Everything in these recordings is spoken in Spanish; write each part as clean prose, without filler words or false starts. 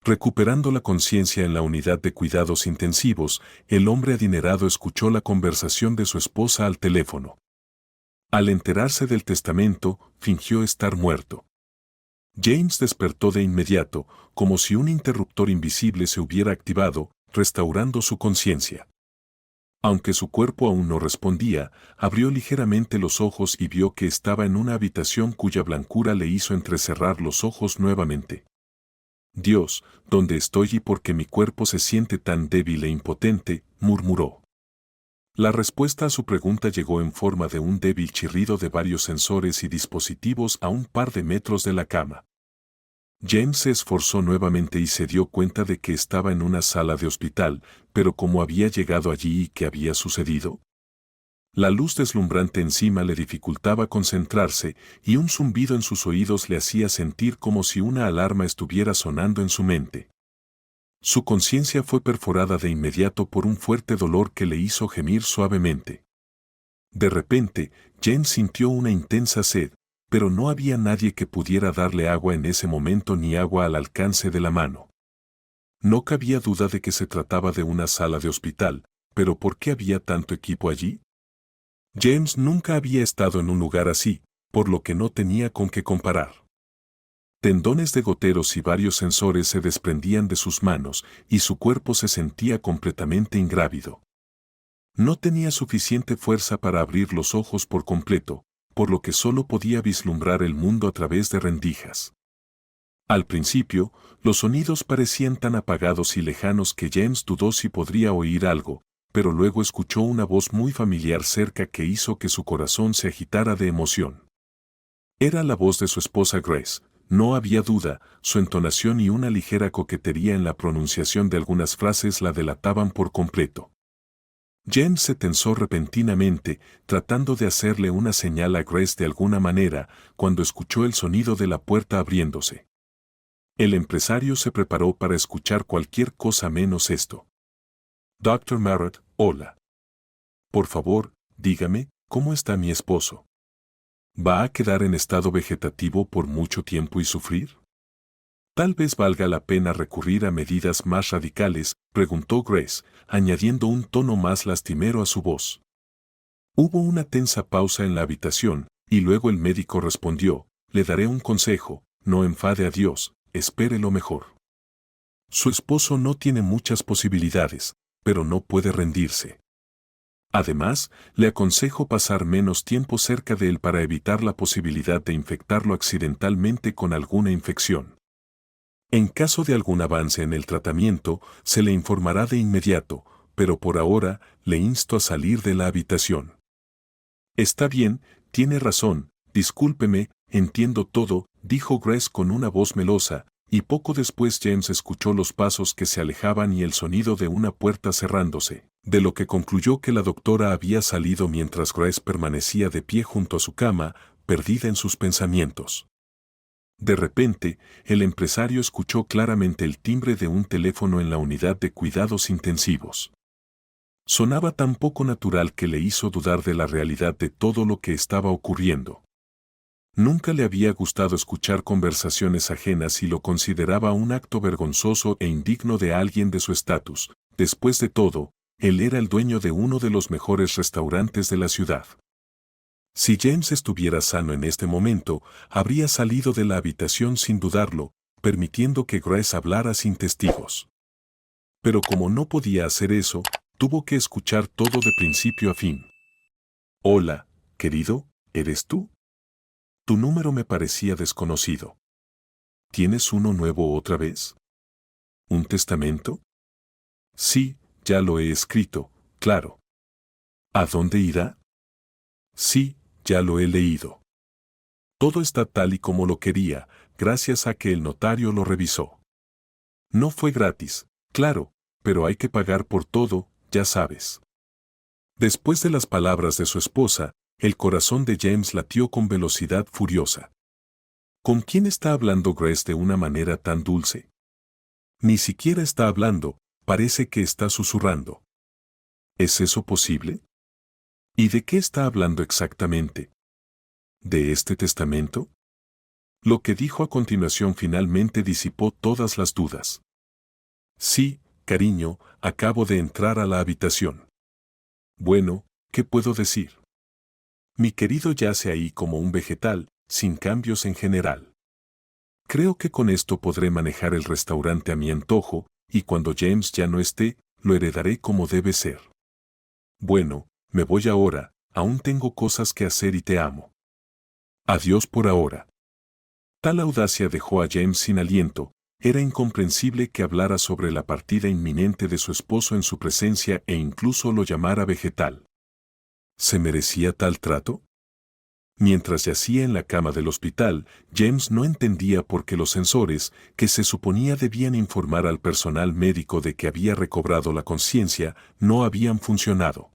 Recuperando la conciencia en la unidad de cuidados intensivos, el hombre adinerado escuchó la conversación de su esposa al teléfono. Al enterarse del testamento, fingió estar muerto. James despertó de inmediato, como si un interruptor invisible se hubiera activado, restaurando su conciencia. Aunque su cuerpo aún no respondía, abrió ligeramente los ojos y vio que estaba en una habitación cuya blancura le hizo entrecerrar los ojos nuevamente. Dios, ¿dónde estoy y por qué mi cuerpo se siente tan débil e impotente?, murmuró. La respuesta a su pregunta llegó en forma de un débil chirrido de varios sensores y dispositivos a un par de metros de la cama. James se esforzó nuevamente y se dio cuenta de que estaba en una sala de hospital, pero ¿cómo había llegado allí y qué había sucedido? La luz deslumbrante encima le dificultaba concentrarse y un zumbido en sus oídos le hacía sentir como si una alarma estuviera sonando en su mente. Su conciencia fue perforada de inmediato por un fuerte dolor que le hizo gemir suavemente. De repente, James sintió una intensa sed, pero no había nadie que pudiera darle agua en ese momento ni agua al alcance de la mano. No cabía duda de que se trataba de una sala de hospital, pero ¿por qué había tanto equipo allí? James nunca había estado en un lugar así, por lo que no tenía con qué comparar. Tendones de goteros y varios sensores se desprendían de sus manos y su cuerpo se sentía completamente ingrávido. No tenía suficiente fuerza para abrir los ojos por completo, por lo que solo podía vislumbrar el mundo a través de rendijas. Al principio, los sonidos parecían tan apagados y lejanos que James dudó si podría oír algo, pero luego escuchó una voz muy familiar cerca que hizo que su corazón se agitara de emoción. Era la voz de su esposa Grace, no había duda, su entonación y una ligera coquetería en la pronunciación de algunas frases la delataban por completo. James se tensó repentinamente, tratando de hacerle una señal a Grace de alguna manera, cuando escuchó el sonido de la puerta abriéndose. El empresario se preparó para escuchar cualquier cosa menos esto. Dr. Marrott, hola. Por favor, dígame, ¿cómo está mi esposo? ¿Va a quedar en estado vegetativo por mucho tiempo y sufrir? Tal vez valga la pena recurrir a medidas más radicales, preguntó Grace, añadiendo un tono más lastimero a su voz. Hubo una tensa pausa en la habitación, y luego el médico respondió, le daré un consejo, no enfade a Dios, espere lo mejor. Su esposo no tiene muchas posibilidades, pero no puede rendirse. Además, le aconsejo pasar menos tiempo cerca de él para evitar la posibilidad de infectarlo accidentalmente con alguna infección. En caso de algún avance en el tratamiento, se le informará de inmediato, pero por ahora, le insto a salir de la habitación. Está bien, tiene razón, discúlpeme, entiendo todo, dijo Grace con una voz melosa, y poco después James escuchó los pasos que se alejaban y el sonido de una puerta cerrándose, de lo que concluyó que la doctora había salido mientras Grace permanecía de pie junto a su cama, perdida en sus pensamientos. De repente, el empresario escuchó claramente el timbre de un teléfono en la unidad de cuidados intensivos. Sonaba tan poco natural que le hizo dudar de la realidad de todo lo que estaba ocurriendo. Nunca le había gustado escuchar conversaciones ajenas y lo consideraba un acto vergonzoso e indigno de alguien de su estatus. Después de todo, él era el dueño de uno de los mejores restaurantes de la ciudad. Si James estuviera sano en este momento, habría salido de la habitación sin dudarlo, permitiendo que Grace hablara sin testigos. Pero como no podía hacer eso, tuvo que escuchar todo de principio a fin. Hola, querido, ¿eres tú? Tu número me parecía desconocido. ¿Tienes uno nuevo otra vez? ¿Un testamento? Sí, ya lo he escrito, claro. ¿A dónde irá? Sí, ya lo he leído. Todo está tal y como lo quería, gracias a que el notario lo revisó. No fue gratis, claro, pero hay que pagar por todo, ya sabes. Después de las palabras de su esposa, el corazón de James latió con velocidad furiosa. ¿Con quién está hablando Grace de una manera tan dulce? Ni siquiera está hablando, parece que está susurrando. ¿Es eso posible? ¿Y de qué está hablando exactamente? ¿De este testamento? Lo que dijo a continuación finalmente disipó todas las dudas. Sí, cariño, acabo de entrar a la habitación. Bueno, ¿qué puedo decir? Mi querido yace ahí como un vegetal, sin cambios en general. Creo que con esto podré manejar el restaurante a mi antojo, y cuando James ya no esté, lo heredaré como debe ser. Bueno, me voy ahora, aún tengo cosas que hacer y te amo. Adiós por ahora. Tal audacia dejó a James sin aliento. Era incomprensible que hablara sobre la partida inminente de su esposo en su presencia e incluso lo llamara vegetal. ¿Se merecía tal trato? Mientras yacía en la cama del hospital, James no entendía por qué los sensores, que se suponía debían informar al personal médico de que había recobrado la conciencia, no habían funcionado.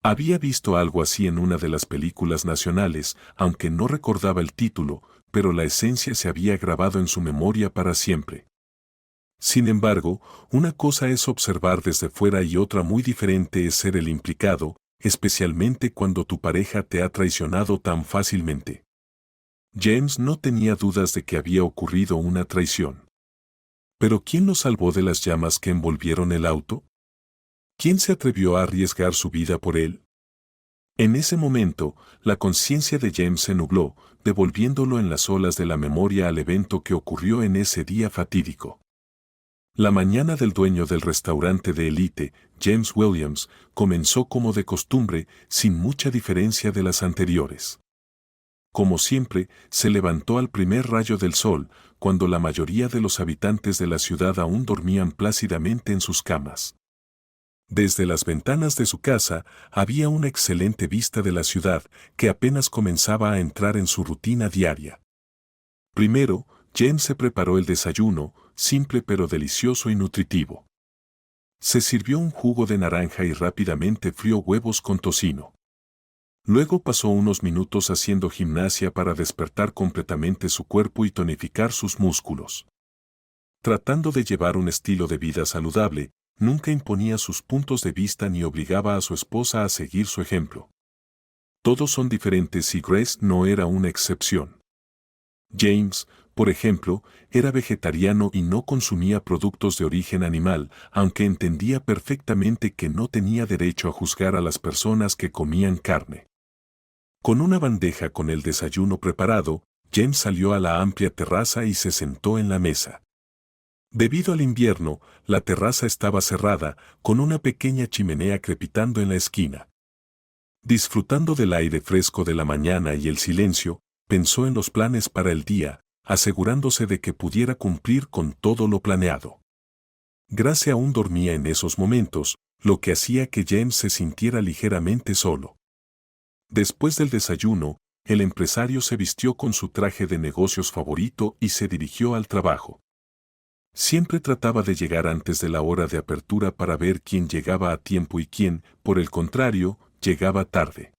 Había visto algo así en una de las películas nacionales, aunque no recordaba el título, pero la esencia se había grabado en su memoria para siempre. Sin embargo, una cosa es observar desde fuera y otra muy diferente es ser el implicado, especialmente cuando tu pareja te ha traicionado tan fácilmente. James no tenía dudas de que había ocurrido una traición. ¿Pero quién lo salvó de las llamas que envolvieron el auto? ¿Quién se atrevió a arriesgar su vida por él? En ese momento, la conciencia de James se nubló, devolviéndolo en las olas de la memoria al evento que ocurrió en ese día fatídico. La mañana del dueño del restaurante de élite, James Williams, comenzó como de costumbre, sin mucha diferencia de las anteriores. Como siempre, se levantó al primer rayo del sol, cuando la mayoría de los habitantes de la ciudad aún dormían plácidamente en sus camas. Desde las ventanas de su casa había una excelente vista de la ciudad que apenas comenzaba a entrar en su rutina diaria. Primero, James se preparó el desayuno, simple pero delicioso y nutritivo. Se sirvió un jugo de naranja y rápidamente frió huevos con tocino. Luego pasó unos minutos haciendo gimnasia para despertar completamente su cuerpo y tonificar sus músculos. Tratando de llevar un estilo de vida saludable, nunca imponía sus puntos de vista ni obligaba a su esposa a seguir su ejemplo. Todos son diferentes y Grace no era una excepción. James, por ejemplo, era vegetariano y no consumía productos de origen animal, aunque entendía perfectamente que no tenía derecho a juzgar a las personas que comían carne. Con una bandeja con el desayuno preparado, James salió a la amplia terraza y se sentó en la mesa. Debido al invierno, la terraza estaba cerrada, con una pequeña chimenea crepitando en la esquina. Disfrutando del aire fresco de la mañana y el silencio, pensó en los planes para el día, asegurándose de que pudiera cumplir con todo lo planeado. Grace aún dormía en esos momentos, lo que hacía que James se sintiera ligeramente solo. Después del desayuno, el empresario se vistió con su traje de negocios favorito y se dirigió al trabajo. Siempre trataba de llegar antes de la hora de apertura para ver quién llegaba a tiempo y quién, por el contrario, llegaba tarde.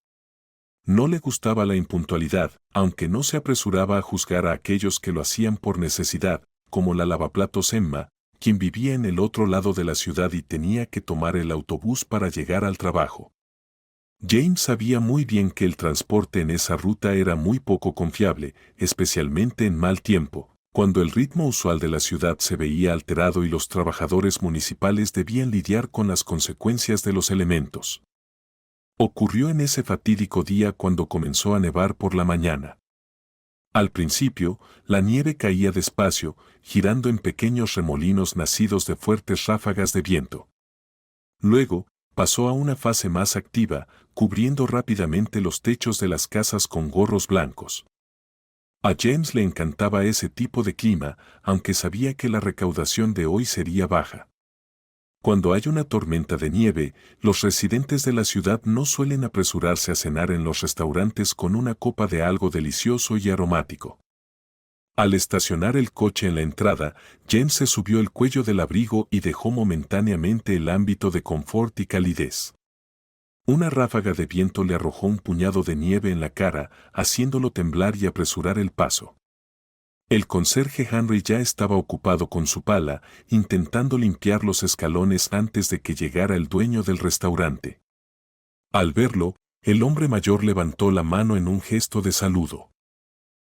No le gustaba la impuntualidad, aunque no se apresuraba a juzgar a aquellos que lo hacían por necesidad, como la lavaplatos Emma, quien vivía en el otro lado de la ciudad y tenía que tomar el autobús para llegar al trabajo. James sabía muy bien que el transporte en esa ruta era muy poco confiable, especialmente en mal tiempo, cuando el ritmo usual de la ciudad se veía alterado y los trabajadores municipales debían lidiar con las consecuencias de los elementos. Ocurrió en ese fatídico día cuando comenzó a nevar por la mañana. Al principio, la nieve caía despacio, girando en pequeños remolinos nacidos de fuertes ráfagas de viento. Luego, pasó a una fase más activa, cubriendo rápidamente los techos de las casas con gorros blancos. A James le encantaba ese tipo de clima, aunque sabía que la recaudación de hoy sería baja. Cuando hay una tormenta de nieve, los residentes de la ciudad no suelen apresurarse a cenar en los restaurantes con una copa de algo delicioso y aromático. Al estacionar el coche en la entrada, James se subió el cuello del abrigo y dejó momentáneamente el ámbito de confort y calidez. Una ráfaga de viento le arrojó un puñado de nieve en la cara, haciéndolo temblar y apresurar el paso. El conserje Henry ya estaba ocupado con su pala, intentando limpiar los escalones antes de que llegara el dueño del restaurante. Al verlo, el hombre mayor levantó la mano en un gesto de saludo.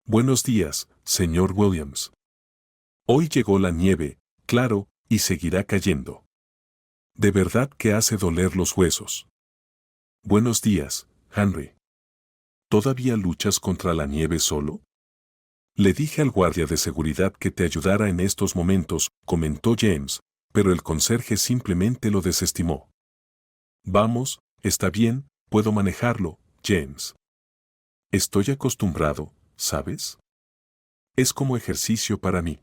«Buenos días, señor Williams. Hoy llegó la nieve, claro, y seguirá cayendo. De verdad que hace doler los huesos. Buenos días, Henry. ¿Todavía luchas contra la nieve solo? Le dije al guardia de seguridad que te ayudara en estos momentos, comentó James, pero el conserje simplemente lo desestimó. Vamos, está bien, puedo manejarlo, James. Estoy acostumbrado, ¿sabes? Es como ejercicio para mí.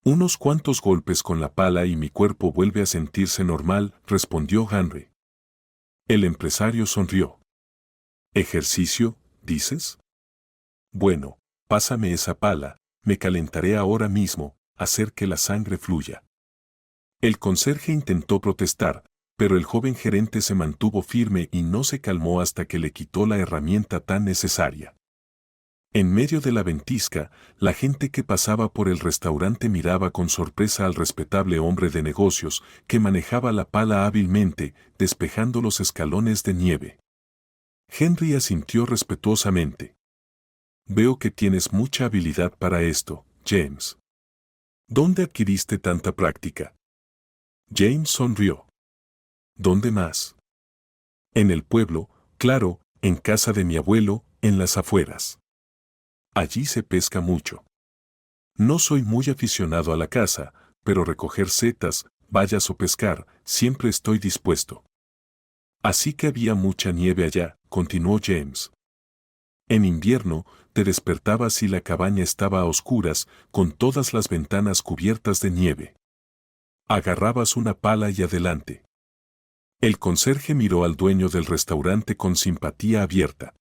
Unos cuantos golpes con la pala y mi cuerpo vuelve a sentirse normal, respondió Henry. El empresario sonrió. ¿Ejercicio, dices? Bueno, pásame esa pala, me calentaré ahora mismo, hacer que la sangre fluya. El conserje intentó protestar, pero el joven gerente se mantuvo firme y no se calmó hasta que le quitó la herramienta tan necesaria. En medio de la ventisca, la gente que pasaba por el restaurante miraba con sorpresa al respetable hombre de negocios que manejaba la pala hábilmente, despejando los escalones de nieve. Henry asintió respetuosamente. Veo que tienes mucha habilidad para esto, James. ¿Dónde adquiriste tanta práctica? James sonrió. ¿Dónde más? En el pueblo, claro, en casa de mi abuelo, en las afueras. Allí se pesca mucho. No soy muy aficionado a la caza, pero recoger setas, bayas o pescar, siempre estoy dispuesto. Así que había mucha nieve allá, continuó James. En invierno, te despertabas y la cabaña estaba a oscuras, con todas las ventanas cubiertas de nieve. Agarrabas una pala y adelante. El conserje miró al dueño del restaurante con simpatía abierta.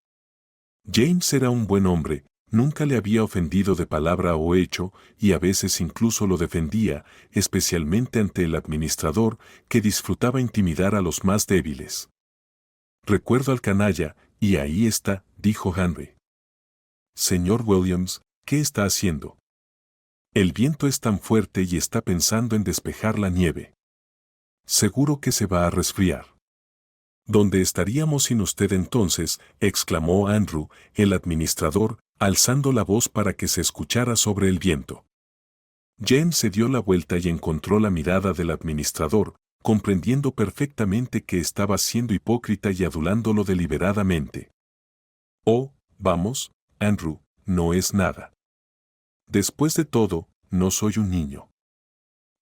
James era un buen hombre, nunca le había ofendido de palabra o hecho, y a veces incluso lo defendía, especialmente ante el administrador, que disfrutaba intimidar a los más débiles. Recuerdo al canalla, y ahí está, dijo Henry. Señor Williams, ¿qué está haciendo? El viento es tan fuerte y está pensando en despejar la nieve. Seguro que se va a resfriar. ¿Dónde estaríamos sin usted entonces?, exclamó Andrew, el administrador, alzando la voz para que se escuchara sobre el viento. James se dio la vuelta y encontró la mirada del administrador, comprendiendo perfectamente que estaba siendo hipócrita y adulándolo deliberadamente. Oh, vamos, Andrew, no es nada. Después de todo, no soy un niño.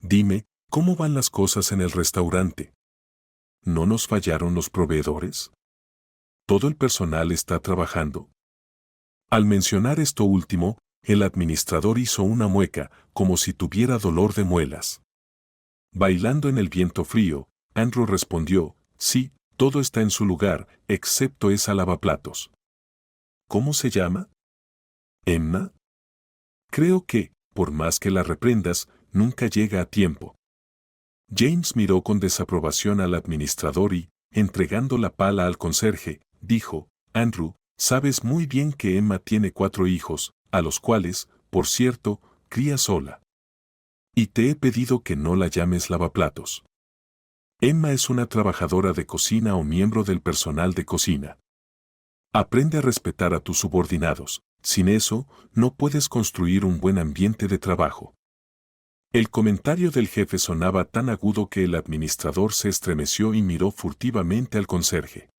Dime, ¿cómo van las cosas en el restaurante? ¿No nos fallaron los proveedores? ¿Todo el personal está trabajando? Al mencionar esto último, el administrador hizo una mueca, como si tuviera dolor de muelas. Bailando en el viento frío, Andrew respondió, sí, todo está en su lugar, excepto esa lavaplatos. ¿Cómo se llama? ¿Emma? Creo que, por más que la reprendas, nunca llega a tiempo. James miró con desaprobación al administrador y, entregando la pala al conserje, dijo, Andrew, sabes muy bien que Emma tiene 4 hijos, a los cuales, por cierto, cría sola. Y te he pedido que no la llames lavaplatos. Emma es una trabajadora de cocina o miembro del personal de cocina. Aprende a respetar a tus subordinados, sin eso, no puedes construir un buen ambiente de trabajo. El comentario del jefe sonaba tan agudo que el administrador se estremeció y miró furtivamente al conserje.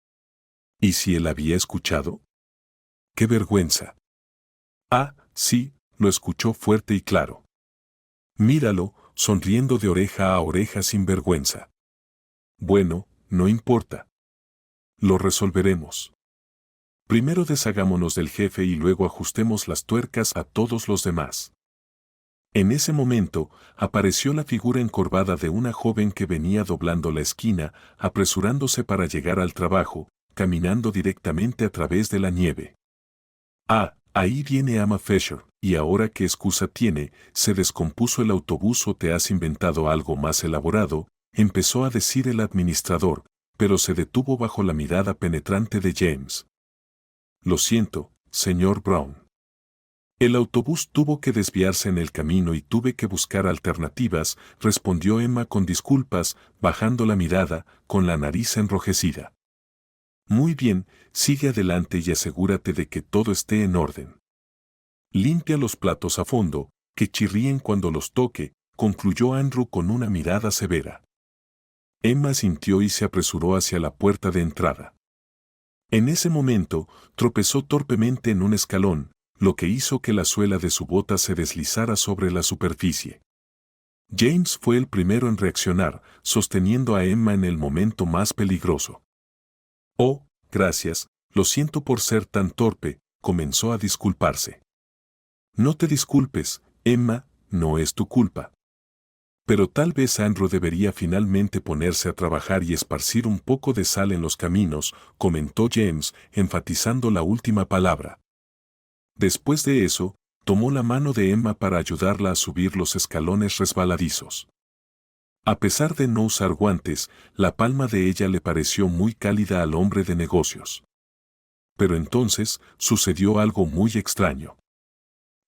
¿Y si él había escuchado? ¡Qué vergüenza! Ah, sí, lo escuchó fuerte y claro. Míralo, sonriendo de oreja a oreja sin vergüenza. Bueno, no importa. Lo resolveremos. Primero deshagámonos del jefe y luego ajustemos las tuercas a todos los demás. En ese momento, apareció la figura encorvada de una joven que venía doblando la esquina, apresurándose para llegar al trabajo, caminando directamente a través de la nieve. Ah, ahí viene Emma Fisher, y ahora qué excusa tiene, se descompuso el autobús o te has inventado algo más elaborado, empezó a decir el administrador, pero se detuvo bajo la mirada penetrante de James. Lo siento, señor Brown. El autobús tuvo que desviarse en el camino y tuve que buscar alternativas, respondió Emma con disculpas, bajando la mirada, con la nariz enrojecida. Muy bien, sigue adelante y asegúrate de que todo esté en orden. Limpia los platos a fondo, que chirríen cuando los toque, concluyó Andrew con una mirada severa. Emma asintió y se apresuró hacia la puerta de entrada. En ese momento, tropezó torpemente en un escalón, lo que hizo que la suela de su bota se deslizara sobre la superficie. James fue el primero en reaccionar, sosteniendo a Emma en el momento más peligroso. «Oh, gracias, lo siento por ser tan torpe», comenzó a disculparse. «No te disculpes, Emma, no es tu culpa». Pero tal vez Andrew debería finalmente ponerse a trabajar y esparcir un poco de sal en los caminos, comentó James, enfatizando la última palabra. Después de eso, tomó la mano de Emma para ayudarla a subir los escalones resbaladizos. A pesar de no usar guantes, la palma de ella le pareció muy cálida al hombre de negocios. Pero entonces, sucedió algo muy extraño.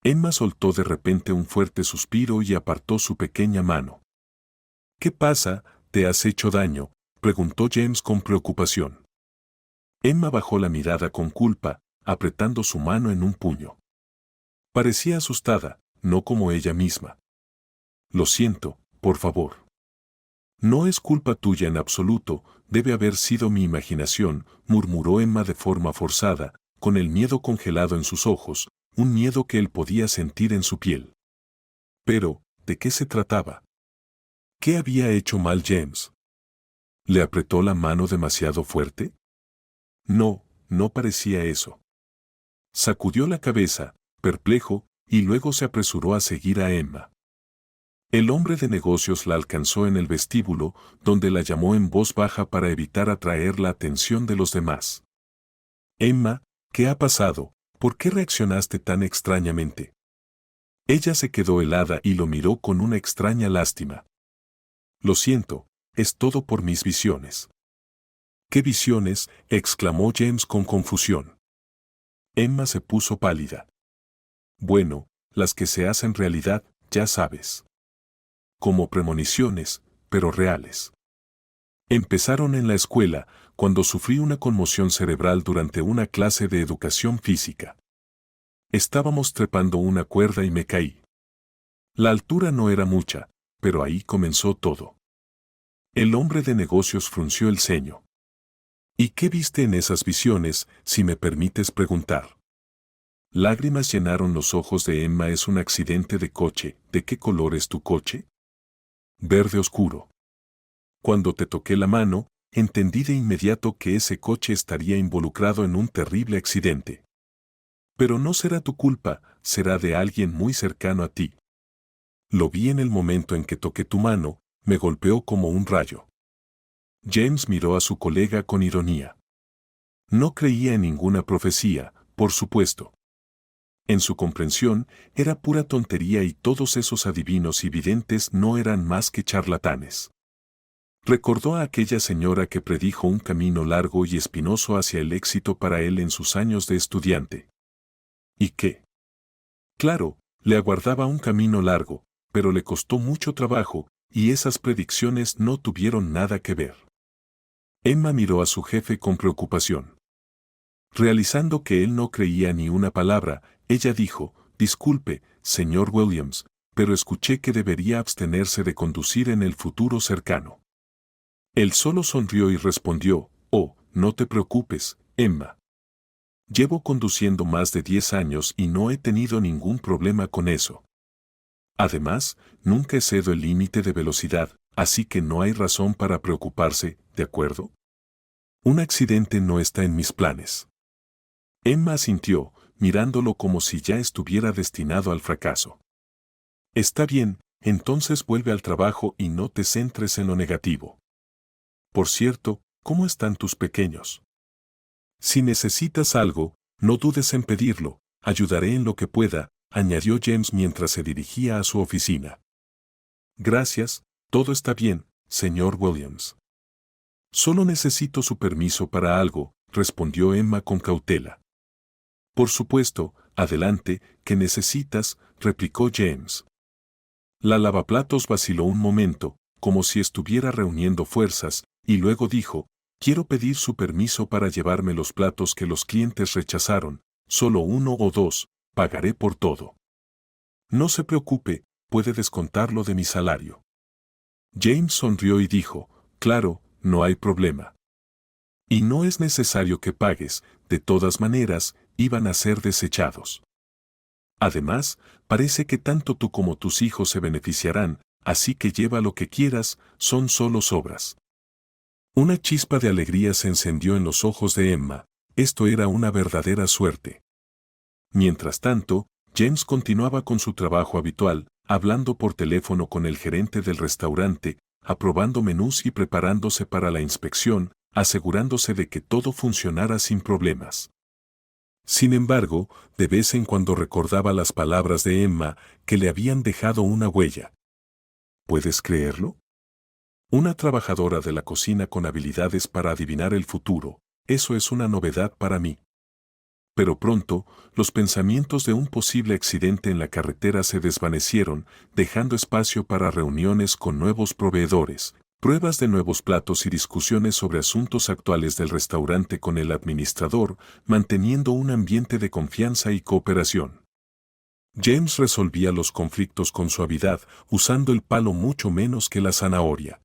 Emma soltó de repente un fuerte suspiro y apartó su pequeña mano. «¿Qué pasa? ¿Te has hecho daño?», preguntó James con preocupación. Emma bajó la mirada con culpa, apretando su mano en un puño. Parecía asustada, no como ella misma. «Lo siento, por favor». «No es culpa tuya en absoluto, debe haber sido mi imaginación», murmuró Emma de forma forzada, con el miedo congelado en sus ojos, un miedo que él podía sentir en su piel. Pero, ¿de qué se trataba? ¿Qué había hecho mal James? ¿Le apretó la mano demasiado fuerte? No, no parecía eso. Sacudió la cabeza, perplejo, y luego se apresuró a seguir a Emma. El hombre de negocios la alcanzó en el vestíbulo, donde la llamó en voz baja para evitar atraer la atención de los demás. «Emma, ¿qué ha pasado? ¿Por qué reaccionaste tan extrañamente?». Ella se quedó helada y lo miró con una extraña lástima. «Lo siento, es todo por mis visiones». «¿Qué visiones?», exclamó James con confusión. Emma se puso pálida. «Bueno, las que se hacen realidad, ya sabes. Como premoniciones, pero reales. Empezaron en la escuela, cuando sufrí una conmoción cerebral durante una clase de educación física. Estábamos trepando una cuerda y me caí. La altura no era mucha, pero ahí comenzó todo». El hombre de negocios frunció el ceño. «¿Y qué viste en esas visiones, si me permites preguntar?». Lágrimas llenaron los ojos de Emma. «Es un accidente de coche». «¿De qué color es tu coche?». «Verde oscuro». «Cuando te toqué la mano, entendí de inmediato que ese coche estaría involucrado en un terrible accidente. Pero no será tu culpa, será de alguien muy cercano a ti. Lo vi en el momento en que toqué tu mano, me golpeó como un rayo». James miró a su colega con ironía. No creía en ninguna profecía, por supuesto. En su comprensión, era pura tontería y todos esos adivinos y videntes no eran más que charlatanes. Recordó a aquella señora que predijo un camino largo y espinoso hacia el éxito para él en sus años de estudiante. ¿Y qué? Claro, le aguardaba un camino largo, pero le costó mucho trabajo, y esas predicciones no tuvieron nada que ver. Emma miró a su jefe con preocupación. Realizando que él no creía ni una palabra, ella dijo: «Disculpe, señor Williams, pero escuché que debería abstenerse de conducir en el futuro cercano». Él solo sonrió y respondió: «Oh, no te preocupes, Emma. Llevo conduciendo más de 10 años y no he tenido ningún problema con eso. Además, nunca excedo el límite de velocidad, así que no hay razón para preocuparse, ¿de acuerdo? Un accidente no está en mis planes». Emma asintió, mirándolo como si ya estuviera destinado al fracaso. «Está bien, entonces vuelve al trabajo y no te centres en lo negativo. Por cierto, ¿cómo están tus pequeños? Si necesitas algo, no dudes en pedirlo, ayudaré en lo que pueda», añadió James mientras se dirigía a su oficina. «Gracias, todo está bien, señor Williams». «Solo necesito su permiso para algo», respondió Emma con cautela. «Por supuesto, adelante, ¿qué necesitas?», replicó James. La lavaplatos vaciló un momento, como si estuviera reuniendo fuerzas, y luego dijo: «Quiero pedir su permiso para llevarme los platos que los clientes rechazaron, solo 1 o 2, pagaré por todo». «No se preocupe, puede descontarlo de mi salario. James sonrió y dijo, claro, no hay problema. Y no es necesario que pagues, de todas maneras, iban a ser desechados. Además, parece que tanto tú como tus hijos se beneficiarán, así que lleva lo que quieras, son solo sobras. Una chispa de alegría se encendió en los ojos de Emma, esto era una verdadera suerte. Mientras tanto, James continuaba con su trabajo habitual, hablando por teléfono con el gerente del restaurante, aprobando menús y preparándose para la inspección, asegurándose de que todo funcionara sin problemas. Sin embargo, de vez en cuando recordaba las palabras de Emma que le habían dejado una huella. ¿Puedes creerlo? Una trabajadora de la cocina con habilidades para adivinar el futuro, eso es una novedad para mí. Pero pronto, los pensamientos de un posible accidente en la carretera se desvanecieron, dejando espacio para reuniones con nuevos proveedores, pruebas de nuevos platos y discusiones sobre asuntos actuales del restaurante con el administrador, manteniendo un ambiente de confianza y cooperación. James resolvía los conflictos con suavidad, usando el palo mucho menos que la zanahoria.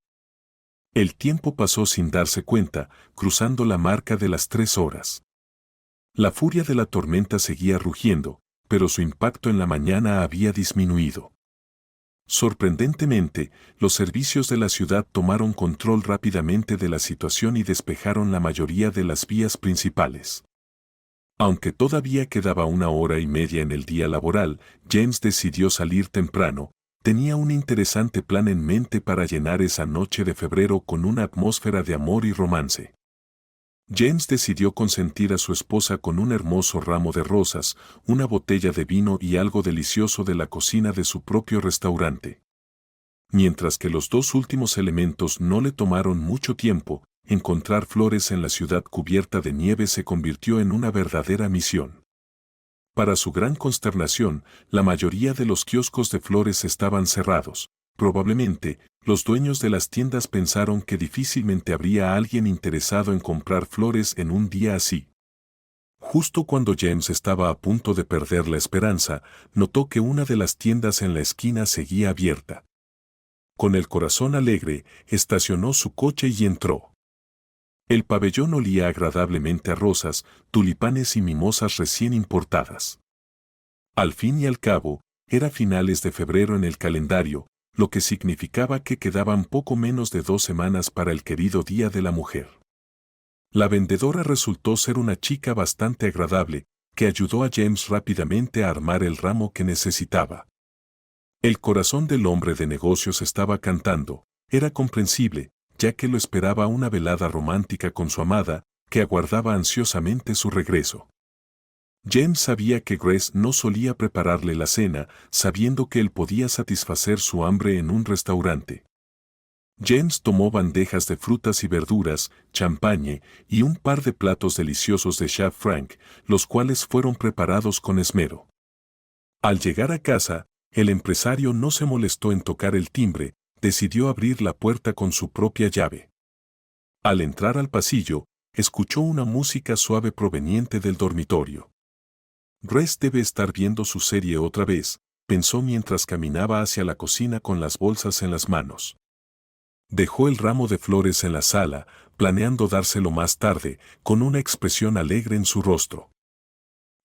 El tiempo pasó sin darse cuenta, cruzando la marca de las 3 horas. La furia de la tormenta seguía rugiendo, pero su impacto en la mañana había disminuido. Sorprendentemente, los servicios de la ciudad tomaron control rápidamente de la situación y despejaron la mayoría de las vías principales. Aunque todavía quedaba 1 hora y media en el día laboral, James decidió salir temprano. Tenía un interesante plan en mente para llenar esa noche de febrero con una atmósfera de amor y romance. James decidió consentir a su esposa con un hermoso ramo de rosas, una botella de vino y algo delicioso de la cocina de su propio restaurante. Mientras que los 2 últimos elementos no le tomaron mucho tiempo, encontrar flores en la ciudad cubierta de nieve se convirtió en una verdadera misión. Para su gran consternación, la mayoría de los kioscos de flores estaban cerrados. Probablemente, los dueños de las tiendas pensaron que difícilmente habría alguien interesado en comprar flores en un día así. Justo cuando James estaba a punto de perder la esperanza, notó que una de las tiendas en la esquina seguía abierta. Con el corazón alegre, estacionó su coche y entró. El pabellón olía agradablemente a rosas, tulipanes y mimosas recién importadas. Al fin y al cabo, era finales de febrero en el calendario, lo que significaba que quedaban poco menos de 2 semanas para el querido Día de la Mujer. La vendedora resultó ser una chica bastante agradable, que ayudó a James rápidamente a armar el ramo que necesitaba. El corazón del hombre de negocios estaba cantando, era comprensible, ya que lo esperaba una velada romántica con su amada, que aguardaba ansiosamente su regreso. James sabía que Grace no solía prepararle la cena, sabiendo que él podía satisfacer su hambre en un restaurante. James tomó bandejas de frutas y verduras, champagne y un par de platos deliciosos de Chef Frank, los cuales fueron preparados con esmero. Al llegar a casa, el empresario no se molestó en tocar el timbre, decidió abrir la puerta con su propia llave. Al entrar al pasillo, escuchó una música suave proveniente del dormitorio. Grace debe estar viendo su serie otra vez, pensó mientras caminaba hacia la cocina con las bolsas en las manos. Dejó el ramo de flores en la sala, planeando dárselo más tarde, con una expresión alegre en su rostro.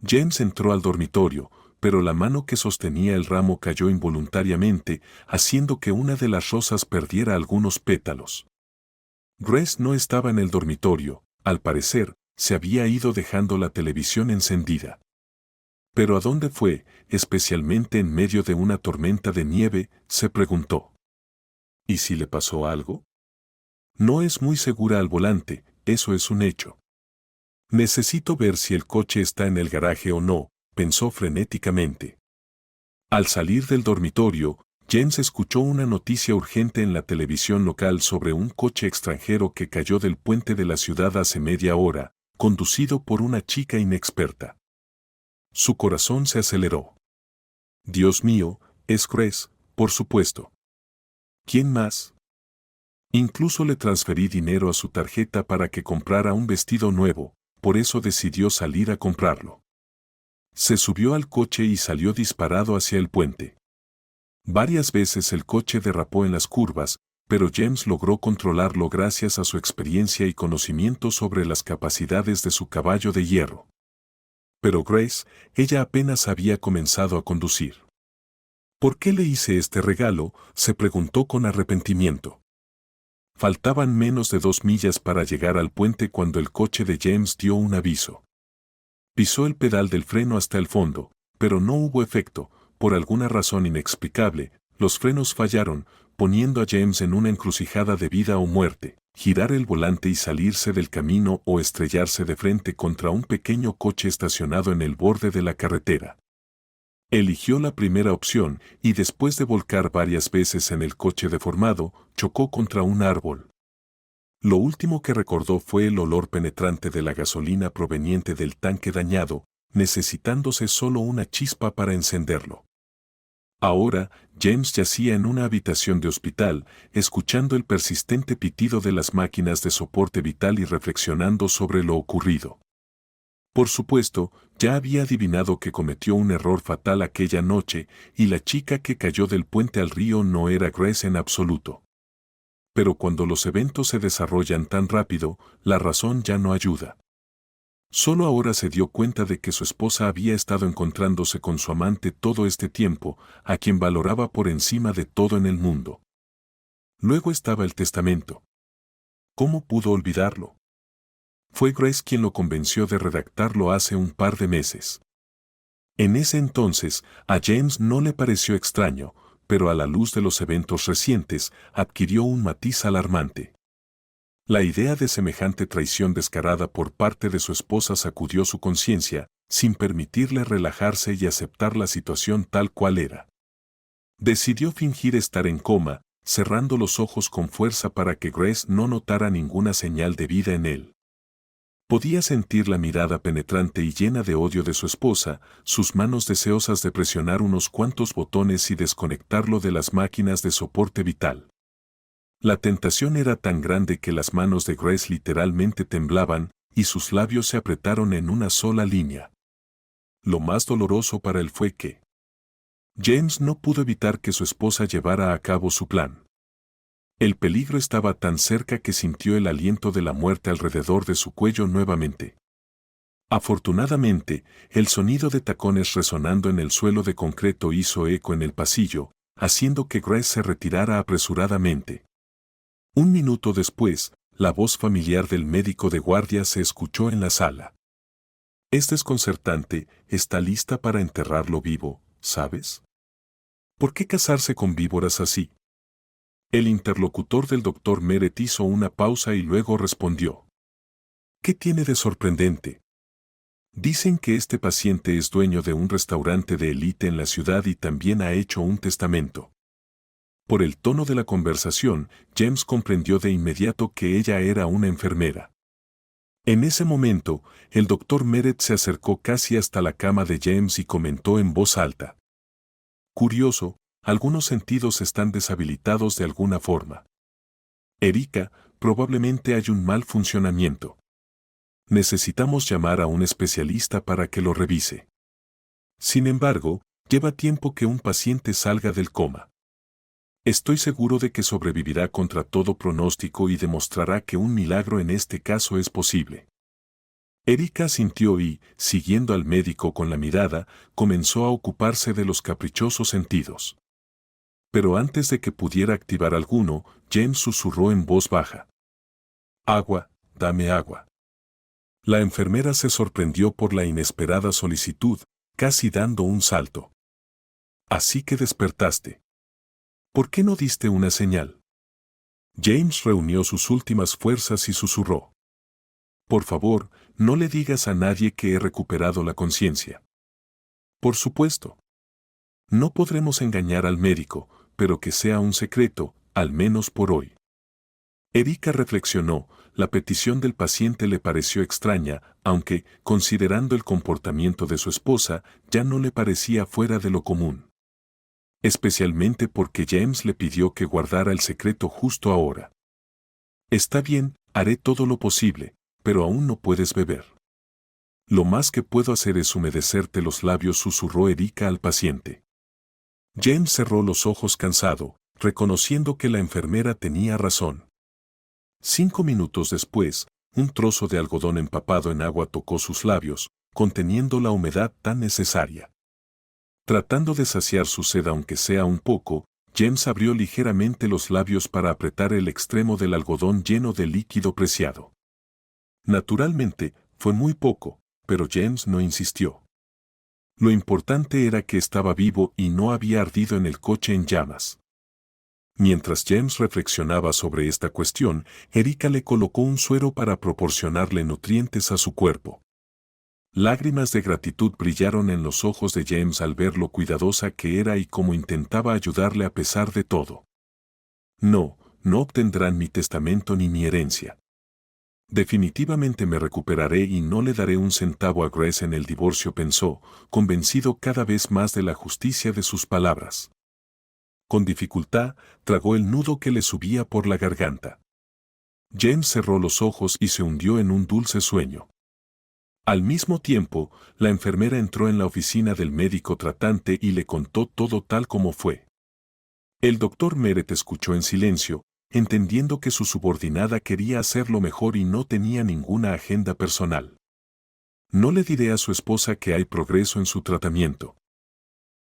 James entró al dormitorio, pero la mano que sostenía el ramo cayó involuntariamente, haciendo que una de las rosas perdiera algunos pétalos. Grace no estaba en el dormitorio, al parecer, se había ido dejando la televisión encendida. ¿Pero a dónde fue, especialmente en medio de una tormenta de nieve?, se preguntó. ¿Y si le pasó algo? No es muy segura al volante, eso es un hecho. Necesito ver si el coche está en el garaje o no, pensó frenéticamente. Al salir del dormitorio, James escuchó una noticia urgente en la televisión local sobre un coche extranjero que cayó del puente de la ciudad hace media hora, conducido por una chica inexperta. Su corazón se aceleró. Dios mío, es Grace, por supuesto. ¿Quién más? Incluso le transferí dinero a su tarjeta para que comprara un vestido nuevo, por eso decidió salir a comprarlo. Se subió al coche y salió disparado hacia el puente. Varias veces el coche derrapó en las curvas, pero James logró controlarlo gracias a su experiencia y conocimiento sobre las capacidades de su caballo de hierro. Pero Grace, ella apenas había comenzado a conducir. ¿Por qué le hice este regalo?, se preguntó con arrepentimiento. Faltaban menos de 2 millas para llegar al puente cuando el coche de James dio un aviso. Pisó el pedal del freno hasta el fondo, pero no hubo efecto. Por alguna razón inexplicable, los frenos fallaron, poniendo a James en una encrucijada de vida o muerte: girar el volante y salirse del camino o estrellarse de frente contra un pequeño coche estacionado en el borde de la carretera. Eligió la primera opción y después de volcar varias veces en el coche deformado, chocó contra un árbol. Lo último que recordó fue el olor penetrante de la gasolina proveniente del tanque dañado, necesitándose solo una chispa para encenderlo. Ahora, James yacía en una habitación de hospital, escuchando el persistente pitido de las máquinas de soporte vital y reflexionando sobre lo ocurrido. Por supuesto, ya había adivinado que cometió un error fatal aquella noche, y la chica que cayó del puente al río no era Grace en absoluto. Pero cuando los eventos se desarrollan tan rápido, la razón ya no ayuda. Solo ahora se dio cuenta de que su esposa había estado encontrándose con su amante todo este tiempo, a quien valoraba por encima de todo en el mundo. Luego estaba el testamento. ¿Cómo pudo olvidarlo? Fue Grace quien lo convenció de redactarlo hace un par de meses. En ese entonces, a James no le pareció extraño, pero a la luz de los eventos recientes, adquirió un matiz alarmante. La idea de semejante traición descarada por parte de su esposa sacudió su conciencia, sin permitirle relajarse y aceptar la situación tal cual era. Decidió fingir estar en coma, cerrando los ojos con fuerza para que Grace no notara ninguna señal de vida en él. Podía sentir la mirada penetrante y llena de odio de su esposa, sus manos deseosas de presionar unos cuantos botones y desconectarlo de las máquinas de soporte vital. La tentación era tan grande que las manos de Grace literalmente temblaban, y sus labios se apretaron en una sola línea. Lo más doloroso para él fue que James no pudo evitar que su esposa llevara a cabo su plan. El peligro estaba tan cerca que sintió el aliento de la muerte alrededor de su cuello nuevamente. Afortunadamente, el sonido de tacones resonando en el suelo de concreto hizo eco en el pasillo, haciendo que Grace se retirara apresuradamente. Un minuto después, la voz familiar del médico de guardia se escuchó en la sala. Es desconcertante, está lista para enterrarlo vivo, ¿sabes? ¿Por qué casarse con víboras así? El interlocutor del doctor Meret hizo una pausa y luego respondió. ¿Qué tiene de sorprendente? Dicen que este paciente es dueño de un restaurante de élite en la ciudad y también ha hecho un testamento. Por el tono de la conversación, James comprendió de inmediato que ella era una enfermera. En ese momento, el doctor Meret se acercó casi hasta la cama de James y comentó en voz alta. Curioso, algunos sentidos están deshabilitados de alguna forma. Erika, probablemente hay un mal funcionamiento. Necesitamos llamar a un especialista para que lo revise. Sin embargo, lleva tiempo que un paciente salga del coma. Estoy seguro de que sobrevivirá contra todo pronóstico y demostrará que un milagro en este caso es posible. Erika asintió y, siguiendo al médico con la mirada, comenzó a ocuparse de los caprichosos sentidos. Pero antes de que pudiera activar alguno, James susurró en voz baja. Agua, dame agua. La enfermera se sorprendió por la inesperada solicitud, casi dando un salto. Así que despertaste. ¿Por qué no diste una señal? James reunió sus últimas fuerzas y susurró. Por favor, no le digas a nadie que he recuperado la conciencia. Por supuesto. No podremos engañar al médico, pero que sea un secreto, al menos por hoy. Erika reflexionó, la petición del paciente le pareció extraña, aunque, considerando el comportamiento de su esposa, ya no le parecía fuera de lo común. Especialmente porque James le pidió que guardara el secreto justo ahora. Está bien, haré todo lo posible, pero aún no puedes beber. Lo más que puedo hacer es humedecerte los labios, susurró Erika al paciente. James cerró los ojos cansado, reconociendo que la enfermera tenía razón. 5 minutos después, un trozo de algodón empapado en agua tocó sus labios, conteniendo la humedad tan necesaria. Tratando de saciar su sed aunque sea un poco, James abrió ligeramente los labios para apretar el extremo del algodón lleno de líquido preciado. Naturalmente, fue muy poco, pero James no insistió. Lo importante era que estaba vivo y no había ardido en el coche en llamas. Mientras James reflexionaba sobre esta cuestión, Erika le colocó un suero para proporcionarle nutrientes a su cuerpo. Lágrimas de gratitud brillaron en los ojos de James al ver lo cuidadosa que era y cómo intentaba ayudarle a pesar de todo. No obtendrán mi testamento ni mi herencia. Definitivamente me recuperaré y no le daré un centavo a Grace en el divorcio, pensó, convencido cada vez más de la justicia de sus palabras. Con dificultad, tragó el nudo que le subía por la garganta. James cerró los ojos y se hundió en un dulce sueño. Al mismo tiempo, la enfermera entró en la oficina del médico tratante y le contó todo tal como fue. El doctor Meret escuchó en silencio, entendiendo que su subordinada quería hacerlo mejor y no tenía ninguna agenda personal. No le diré a su esposa que hay progreso en su tratamiento.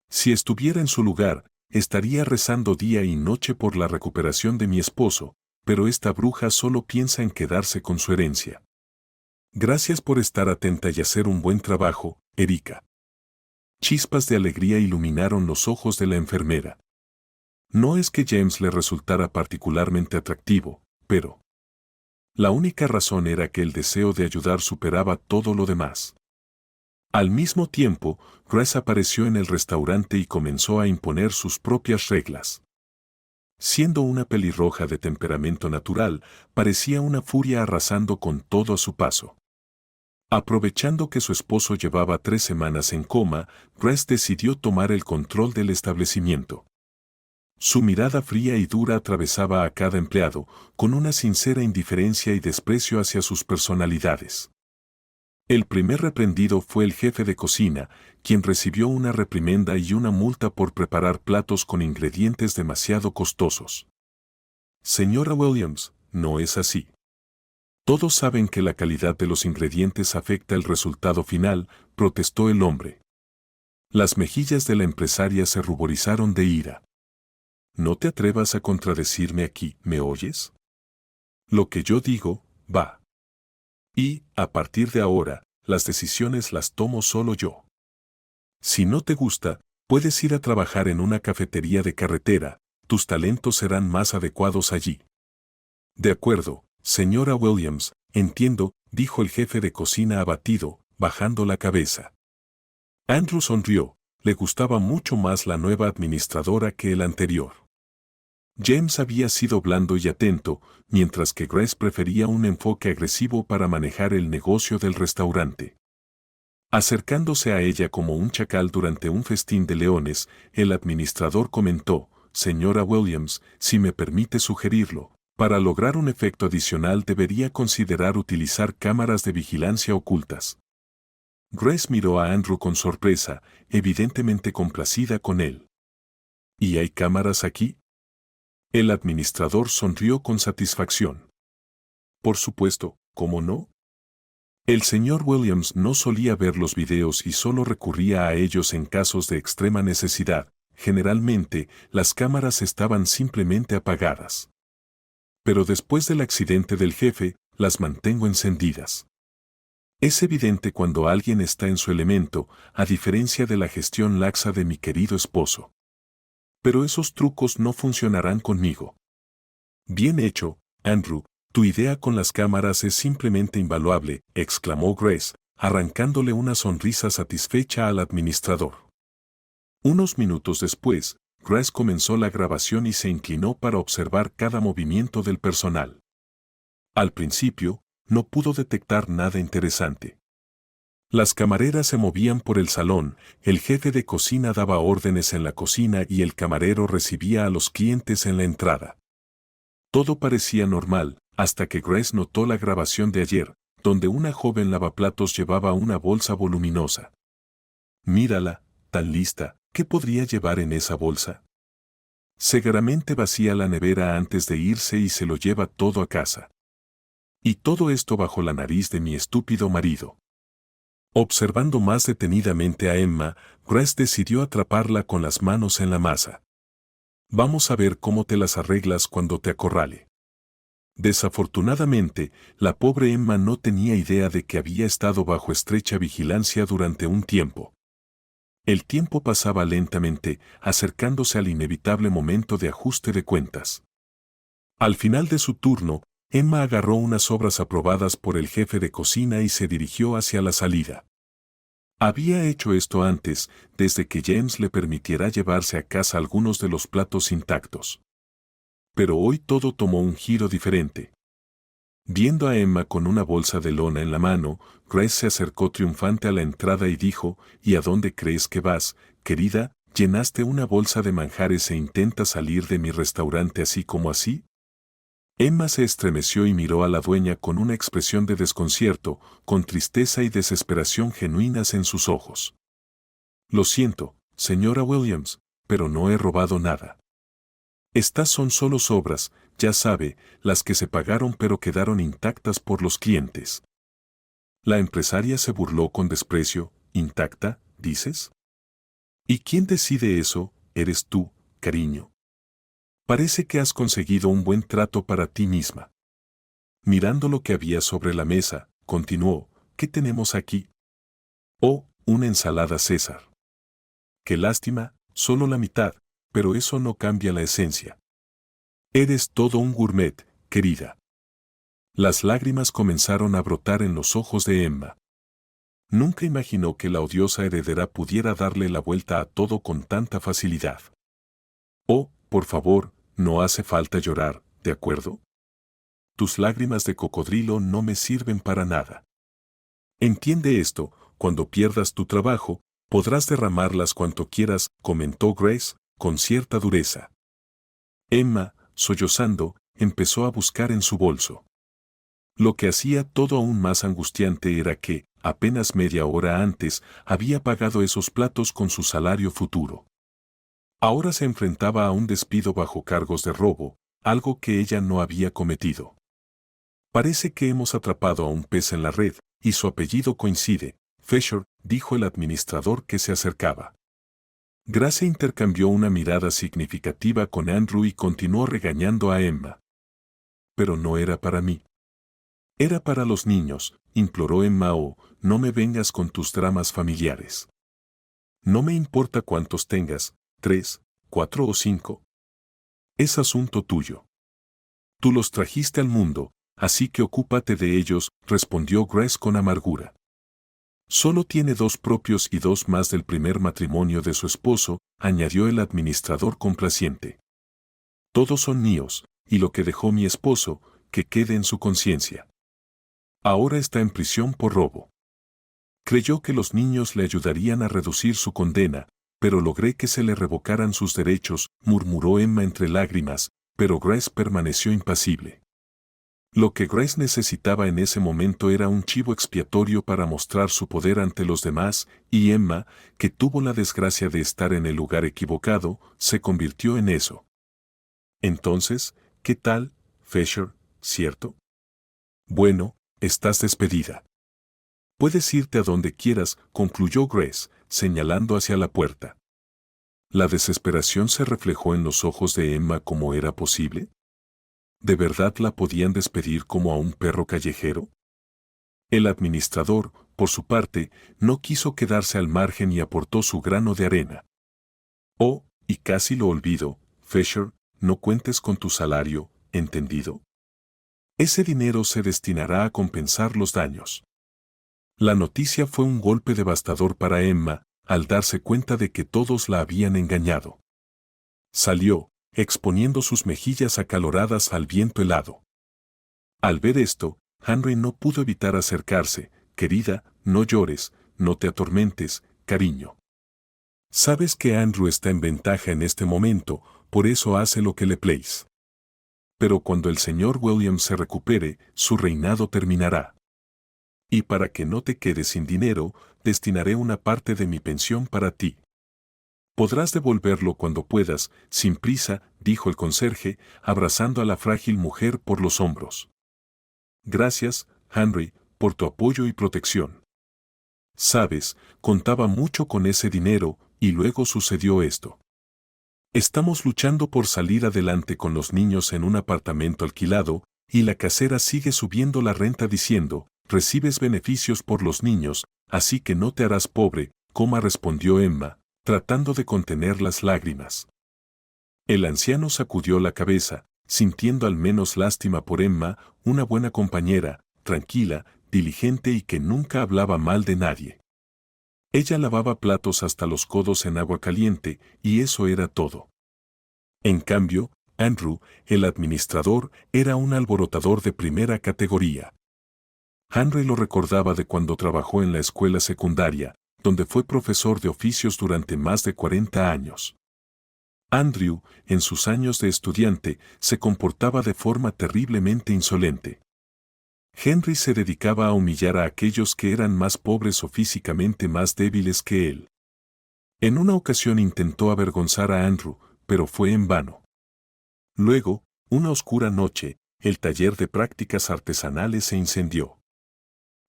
Si estuviera en su lugar, estaría rezando día y noche por la recuperación de mi esposo, pero esta bruja solo piensa en quedarse con su herencia. Gracias por estar atenta y hacer un buen trabajo, Erika. Chispas de alegría iluminaron los ojos de la enfermera. No es que James le resultara particularmente atractivo, pero la única razón era que el deseo de ayudar superaba todo lo demás. Al mismo tiempo, Grace apareció en el restaurante y comenzó a imponer sus propias reglas. Siendo una pelirroja de temperamento natural, parecía una furia arrasando con todo a su paso. Aprovechando que su esposo llevaba 3 semanas en coma, Grace decidió tomar el control del establecimiento. Su mirada fría y dura atravesaba a cada empleado, con una sincera indiferencia y desprecio hacia sus personalidades. El primer reprendido fue el jefe de cocina, quien recibió una reprimenda y una multa por preparar platos con ingredientes demasiado costosos. Señora Williams, no es así. Todos saben que la calidad de los ingredientes afecta el resultado final, protestó el hombre. Las mejillas de la empresaria se ruborizaron de ira. No te atrevas a contradecirme aquí, ¿me oyes? Lo que yo digo, va. Y, a partir de ahora, las decisiones las tomo solo yo. Si no te gusta, puedes ir a trabajar en una cafetería de carretera, tus talentos serán más adecuados allí. De acuerdo, señora Williams, entiendo, dijo el jefe de cocina abatido, bajando la cabeza. Andrew sonrió, le gustaba mucho más la nueva administradora que el anterior. James había sido blando y atento, mientras que Grace prefería un enfoque agresivo para manejar el negocio del restaurante. Acercándose a ella como un chacal durante un festín de leones, el administrador comentó, señora Williams, si me permite sugerirlo, para lograr un efecto adicional debería considerar utilizar cámaras de vigilancia ocultas. Grace miró a Andrew con sorpresa, evidentemente complacida con él. ¿Y hay cámaras aquí? El administrador sonrió con satisfacción. Por supuesto, ¿cómo no? El señor Williams no solía ver los videos y solo recurría a ellos en casos de extrema necesidad. Generalmente, las cámaras estaban simplemente apagadas. Pero después del accidente del jefe, las mantengo encendidas. Es evidente cuando alguien está en su elemento, a diferencia de la gestión laxa de mi querido esposo. Pero esos trucos no funcionarán conmigo. Bien hecho, Andrew, tu idea con las cámaras es simplemente invaluable, exclamó Grace, arrancándole una sonrisa satisfecha al administrador. Unos minutos después, Grace comenzó la grabación y se inclinó para observar cada movimiento del personal. Al principio, no pudo detectar nada interesante. Las camareras se movían por el salón, el jefe de cocina daba órdenes en la cocina y el camarero recibía a los clientes en la entrada. Todo parecía normal, hasta que Grace notó la grabación de ayer, donde una joven lavaplatos llevaba una bolsa voluminosa. Mírala, tan lista, ¿Qué podría llevar en esa bolsa? Seguramente vacía la nevera antes de irse y se lo lleva todo a casa. Y todo esto bajo la nariz de mi estúpido marido. Observando más detenidamente a Emma, Grace decidió atraparla con las manos en la masa. Vamos a ver cómo te las arreglas cuando te acorrale. Desafortunadamente, la pobre Emma no tenía idea de que había estado bajo estrecha vigilancia durante un tiempo. El tiempo pasaba lentamente, acercándose al inevitable momento de ajuste de cuentas. Al final de su turno, Emma agarró unas sobras aprobadas por el jefe de cocina y se dirigió hacia la salida. Había hecho esto antes, desde que James le permitiera llevarse a casa algunos de los platos intactos. Pero hoy todo tomó un giro diferente. Viendo a Emma con una bolsa de lona en la mano, Grace se acercó triunfante a la entrada y dijo, ¿y a dónde crees que vas, querida? ¿Llenaste una bolsa de manjares e intentas salir de mi restaurante así como así? Emma se estremeció y miró a la dueña con una expresión de desconcierto, con tristeza y desesperación genuinas en sus ojos. Lo siento, señora Williams, pero no he robado nada. Estas son solo sobras, ya sabe, las que se pagaron pero quedaron intactas por los clientes. La empresaria se burló con desprecio. ¿Intacta, dices? ¿Y quién decide eso? Eres tú, cariño. Parece que has conseguido un buen trato para ti misma. Mirando lo que había sobre la mesa, continuó, ¿qué tenemos aquí? Oh, una ensalada César. Qué lástima, solo la mitad, pero eso no cambia la esencia. Eres todo un gourmet, querida. Las lágrimas comenzaron a brotar en los ojos de Emma. Nunca imaginó que la odiosa heredera pudiera darle la vuelta a todo con tanta facilidad. Oh, por favor, no hace falta llorar, ¿de acuerdo? Tus lágrimas de cocodrilo no me sirven para nada. Entiende esto, cuando pierdas tu trabajo, podrás derramarlas cuanto quieras, comentó Grace, con cierta dureza. Emma, sollozando, empezó a buscar en su bolso. Lo que hacía todo aún más angustiante era que, apenas media hora antes, había pagado esos platos con su salario futuro. Ahora se enfrentaba a un despido bajo cargos de robo, algo que ella no había cometido. Parece que hemos atrapado a un pez en la red, y su apellido coincide, Fisher, dijo el administrador que se acercaba. Grace intercambió una mirada significativa con Andrew y continuó regañando a Emma. Pero no era para mí. Era para los niños, imploró Emma. Oh, no me vengas con tus dramas familiares. No me importa cuántos tengas, 3, 4 o 5. Es asunto tuyo. Tú los trajiste al mundo, así que ocúpate de ellos, respondió Grace con amargura. Solo tiene 2 propios y 2 más del primer matrimonio de su esposo, añadió el administrador complaciente. Todos son míos, y lo que dejó mi esposo, que quede en su conciencia. Ahora está en prisión por robo. Creyó que los niños le ayudarían a reducir su condena, pero logré que se le revocaran sus derechos, murmuró Emma entre lágrimas, pero Grace permaneció impasible. Lo que Grace necesitaba en ese momento era un chivo expiatorio para mostrar su poder ante los demás, y Emma, que tuvo la desgracia de estar en el lugar equivocado, se convirtió en eso. Entonces, ¿qué tal, Fisher, cierto? Bueno, estás despedida. Puedes irte a donde quieras, concluyó Grace, señalando hacia la puerta. La desesperación se reflejó en los ojos de Emma. ¿Cómo era posible? ¿De verdad la podían despedir como a un perro callejero? El administrador, por su parte, no quiso quedarse al margen y aportó su grano de arena. Oh, y casi lo olvido, Fisher, no cuentes con tu salario, ¿entendido? Ese dinero se destinará a compensar los daños. La noticia fue un golpe devastador para Emma, al darse cuenta de que todos la habían engañado. Salió, exponiendo sus mejillas acaloradas al viento helado. Al ver esto, Henry no pudo evitar acercarse. Querida, no llores, no te atormentes, cariño. Sabes que Andrew está en ventaja en este momento, por eso hace lo que le place. Pero cuando el señor Williams se recupere, su reinado terminará. Y para que no te quedes sin dinero, destinaré una parte de mi pensión para ti. Podrás devolverlo cuando puedas, sin prisa, dijo el conserje, abrazando a la frágil mujer por los hombros. Gracias, Henry, por tu apoyo y protección. Sabes, contaba mucho con ese dinero, y luego sucedió esto. Estamos luchando por salir adelante con los niños en un apartamento alquilado, y la casera sigue subiendo la renta diciendo, recibes beneficios por los niños, así que no te harás pobre, respondió Emma, tratando de contener las lágrimas. El anciano sacudió la cabeza, sintiendo al menos lástima por Emma, una buena compañera, tranquila, diligente y que nunca hablaba mal de nadie. Ella lavaba platos hasta los codos en agua caliente, y eso era todo. En cambio, Andrew, el administrador, era un alborotador de primera categoría. Henry lo recordaba de cuando trabajó en la escuela secundaria, donde fue profesor de oficios durante más de 40 años. Andrew, en sus años de estudiante, se comportaba de forma terriblemente insolente. Henry se dedicaba a humillar a aquellos que eran más pobres o físicamente más débiles que él. En una ocasión intentó avergonzar a Andrew, pero fue en vano. Luego, una oscura noche, el taller de prácticas artesanales se incendió.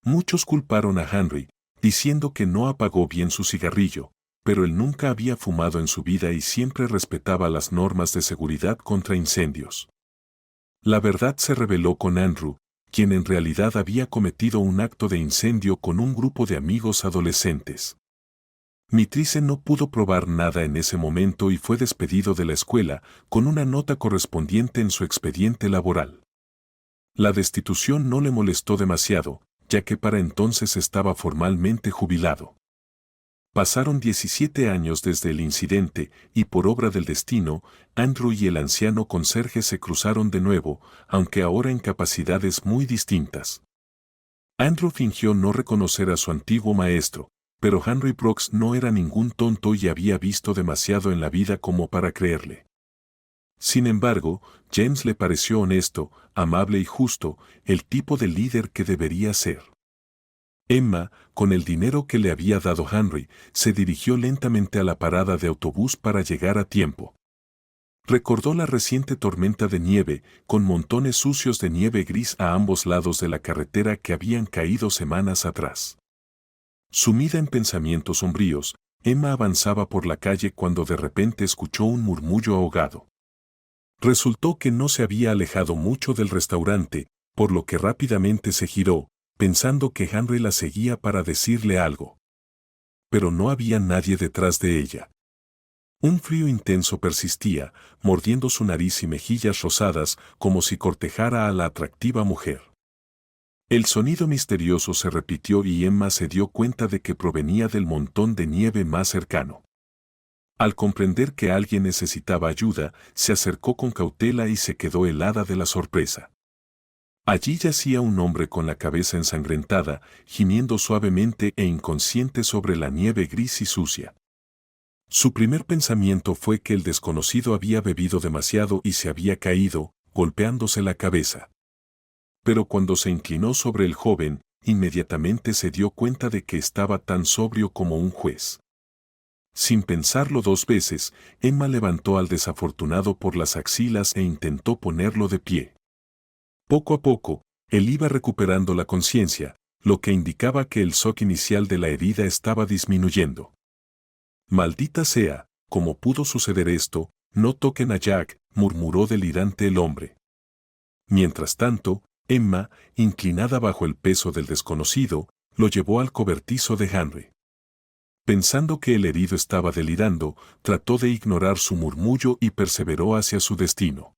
Muchos culparon a Henry, diciendo que no apagó bien su cigarrillo, pero él nunca había fumado en su vida y siempre respetaba las normas de seguridad contra incendios. La verdad se reveló con Andrew, quien en realidad había cometido un acto de incendio con un grupo de amigos adolescentes. Mitrice no pudo probar nada en ese momento y fue despedido de la escuela, con una nota correspondiente en su expediente laboral. La destitución no le molestó demasiado, ya que para entonces estaba formalmente jubilado. Pasaron 17 años desde el incidente y por obra del destino, Andrew y el anciano conserje se cruzaron de nuevo, aunque ahora en capacidades muy distintas. Andrew fingió no reconocer a su antiguo maestro, pero Henry Brooks no era ningún tonto y había visto demasiado en la vida como para creerle. Sin embargo, James le pareció honesto, amable y justo, el tipo de líder que debería ser. Emma, con el dinero que le había dado Henry, se dirigió lentamente a la parada de autobús para llegar a tiempo. Recordó la reciente tormenta de nieve, con montones sucios de nieve gris a ambos lados de la carretera que habían caído semanas atrás. Sumida en pensamientos sombríos, Emma avanzaba por la calle cuando de repente escuchó un murmullo ahogado. Resultó que no se había alejado mucho del restaurante, por lo que rápidamente se giró, pensando que Henry la seguía para decirle algo. Pero no había nadie detrás de ella. Un frío intenso persistía, mordiendo su nariz y mejillas rosadas como si cortejara a la atractiva mujer. El sonido misterioso se repitió y Emma se dio cuenta de que provenía del montón de nieve más cercano. Al comprender que alguien necesitaba ayuda, se acercó con cautela y se quedó helada de la sorpresa. Allí yacía un hombre con la cabeza ensangrentada, gimiendo suavemente e inconsciente sobre la nieve gris y sucia. Su primer pensamiento fue que el desconocido había bebido demasiado y se había caído, golpeándose la cabeza. Pero cuando se inclinó sobre el joven, inmediatamente se dio cuenta de que estaba tan sobrio como un juez. Sin pensarlo dos veces, Emma levantó al desafortunado por las axilas e intentó ponerlo de pie. Poco a poco, él iba recuperando la conciencia, lo que indicaba que el shock inicial de la herida estaba disminuyendo. Maldita sea, ¿cómo pudo suceder esto? No toquen a Jack, murmuró delirante el hombre. Mientras tanto, Emma, inclinada bajo el peso del desconocido, lo llevó al cobertizo de Henry. Pensando que el herido estaba delirando, trató de ignorar su murmullo y perseveró hacia su destino.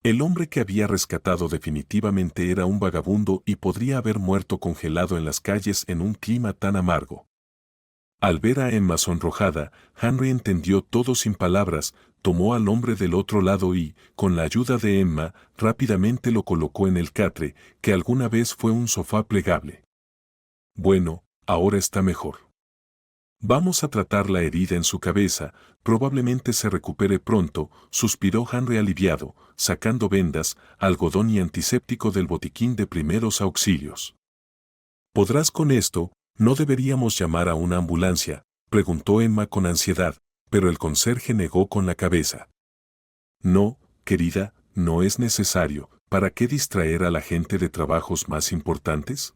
El hombre que había rescatado definitivamente era un vagabundo y podría haber muerto congelado en las calles en un clima tan amargo. Al ver a Emma sonrojada, Henry entendió todo sin palabras, tomó al hombre del otro lado y, con la ayuda de Emma, rápidamente lo colocó en el catre, que alguna vez fue un sofá plegable. Bueno, ahora está mejor. Vamos a tratar la herida en su cabeza, probablemente se recupere pronto, suspiró Henry aliviado, sacando vendas, algodón y antiséptico del botiquín de primeros auxilios. ¿Podrás con esto? ¿No deberíamos llamar a una ambulancia?, preguntó Emma con ansiedad, pero el conserje negó con la cabeza. No, querida, no es necesario. ¿Para qué distraer a la gente de trabajos más importantes?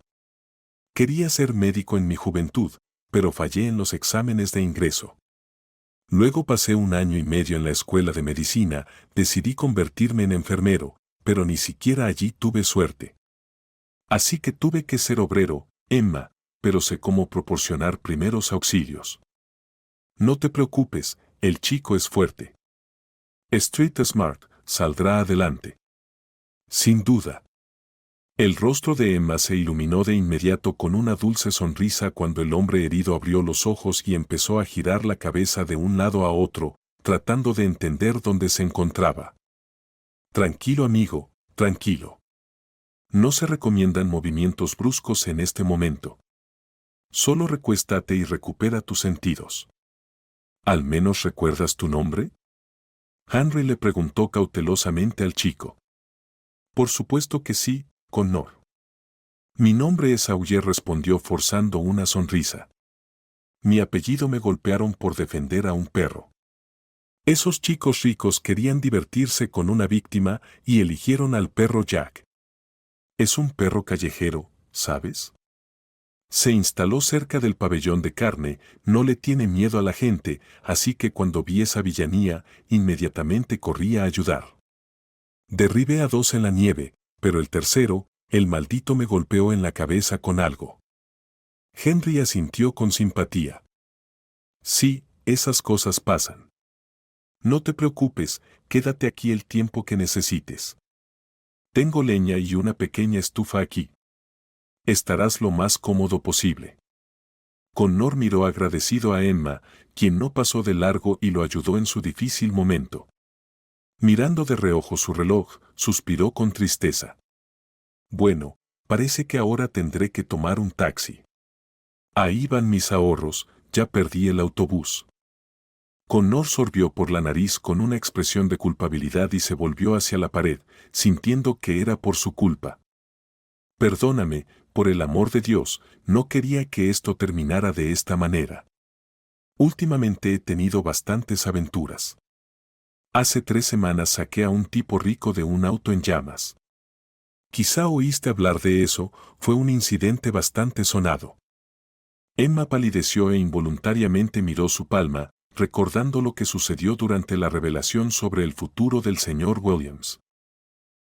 Quería ser médico en mi juventud, pero fallé en los exámenes de ingreso. Luego pasé 1 año y medio en la escuela de medicina, decidí convertirme en enfermero, pero ni siquiera allí tuve suerte. Así que tuve que ser obrero, Emma, pero sé cómo proporcionar primeros auxilios. No te preocupes, el chico es fuerte. Street Smart, saldrá adelante. Sin duda. El rostro de Emma se iluminó de inmediato con una dulce sonrisa cuando el hombre herido abrió los ojos y empezó a girar la cabeza de un lado a otro, tratando de entender dónde se encontraba. Tranquilo, amigo, tranquilo. No se recomiendan movimientos bruscos en este momento. Solo recuéstate y recupera tus sentidos. ¿Al menos recuerdas tu nombre? Henry le preguntó cautelosamente al chico. Por supuesto que sí, Connor. Mi nombre es Sawyer, respondió forzando una sonrisa. Mi apellido me golpearon por defender a un perro. Esos chicos ricos querían divertirse con una víctima y eligieron al perro Jack. Es un perro callejero, ¿sabes? Se instaló cerca del pabellón de carne, no le tiene miedo a la gente, así que cuando vi esa villanía, inmediatamente corrí a ayudar. Derribé a 2 en la nieve, pero el tercero, el maldito, me golpeó en la cabeza con algo. Henry asintió con simpatía. Sí, esas cosas pasan. No te preocupes, quédate aquí el tiempo que necesites. Tengo leña y una pequeña estufa aquí. Estarás lo más cómodo posible. Connor miró agradecido a Emma, quien no pasó de largo y lo ayudó en su difícil momento. Mirando de reojo su reloj, suspiró con tristeza. Bueno, parece que ahora tendré que tomar un taxi. Ahí van mis ahorros, ya perdí el autobús. Connor sorbió por la nariz con una expresión de culpabilidad y se volvió hacia la pared, sintiendo que era por su culpa. Perdóname, por el amor de Dios, no quería que esto terminara de esta manera. Últimamente he tenido bastantes aventuras. Hace 3 semanas saqué a un tipo rico de un auto en llamas. Quizá oíste hablar de eso, fue un incidente bastante sonado. Emma palideció e involuntariamente miró su palma, recordando lo que sucedió durante la revelación sobre el futuro del señor Williams.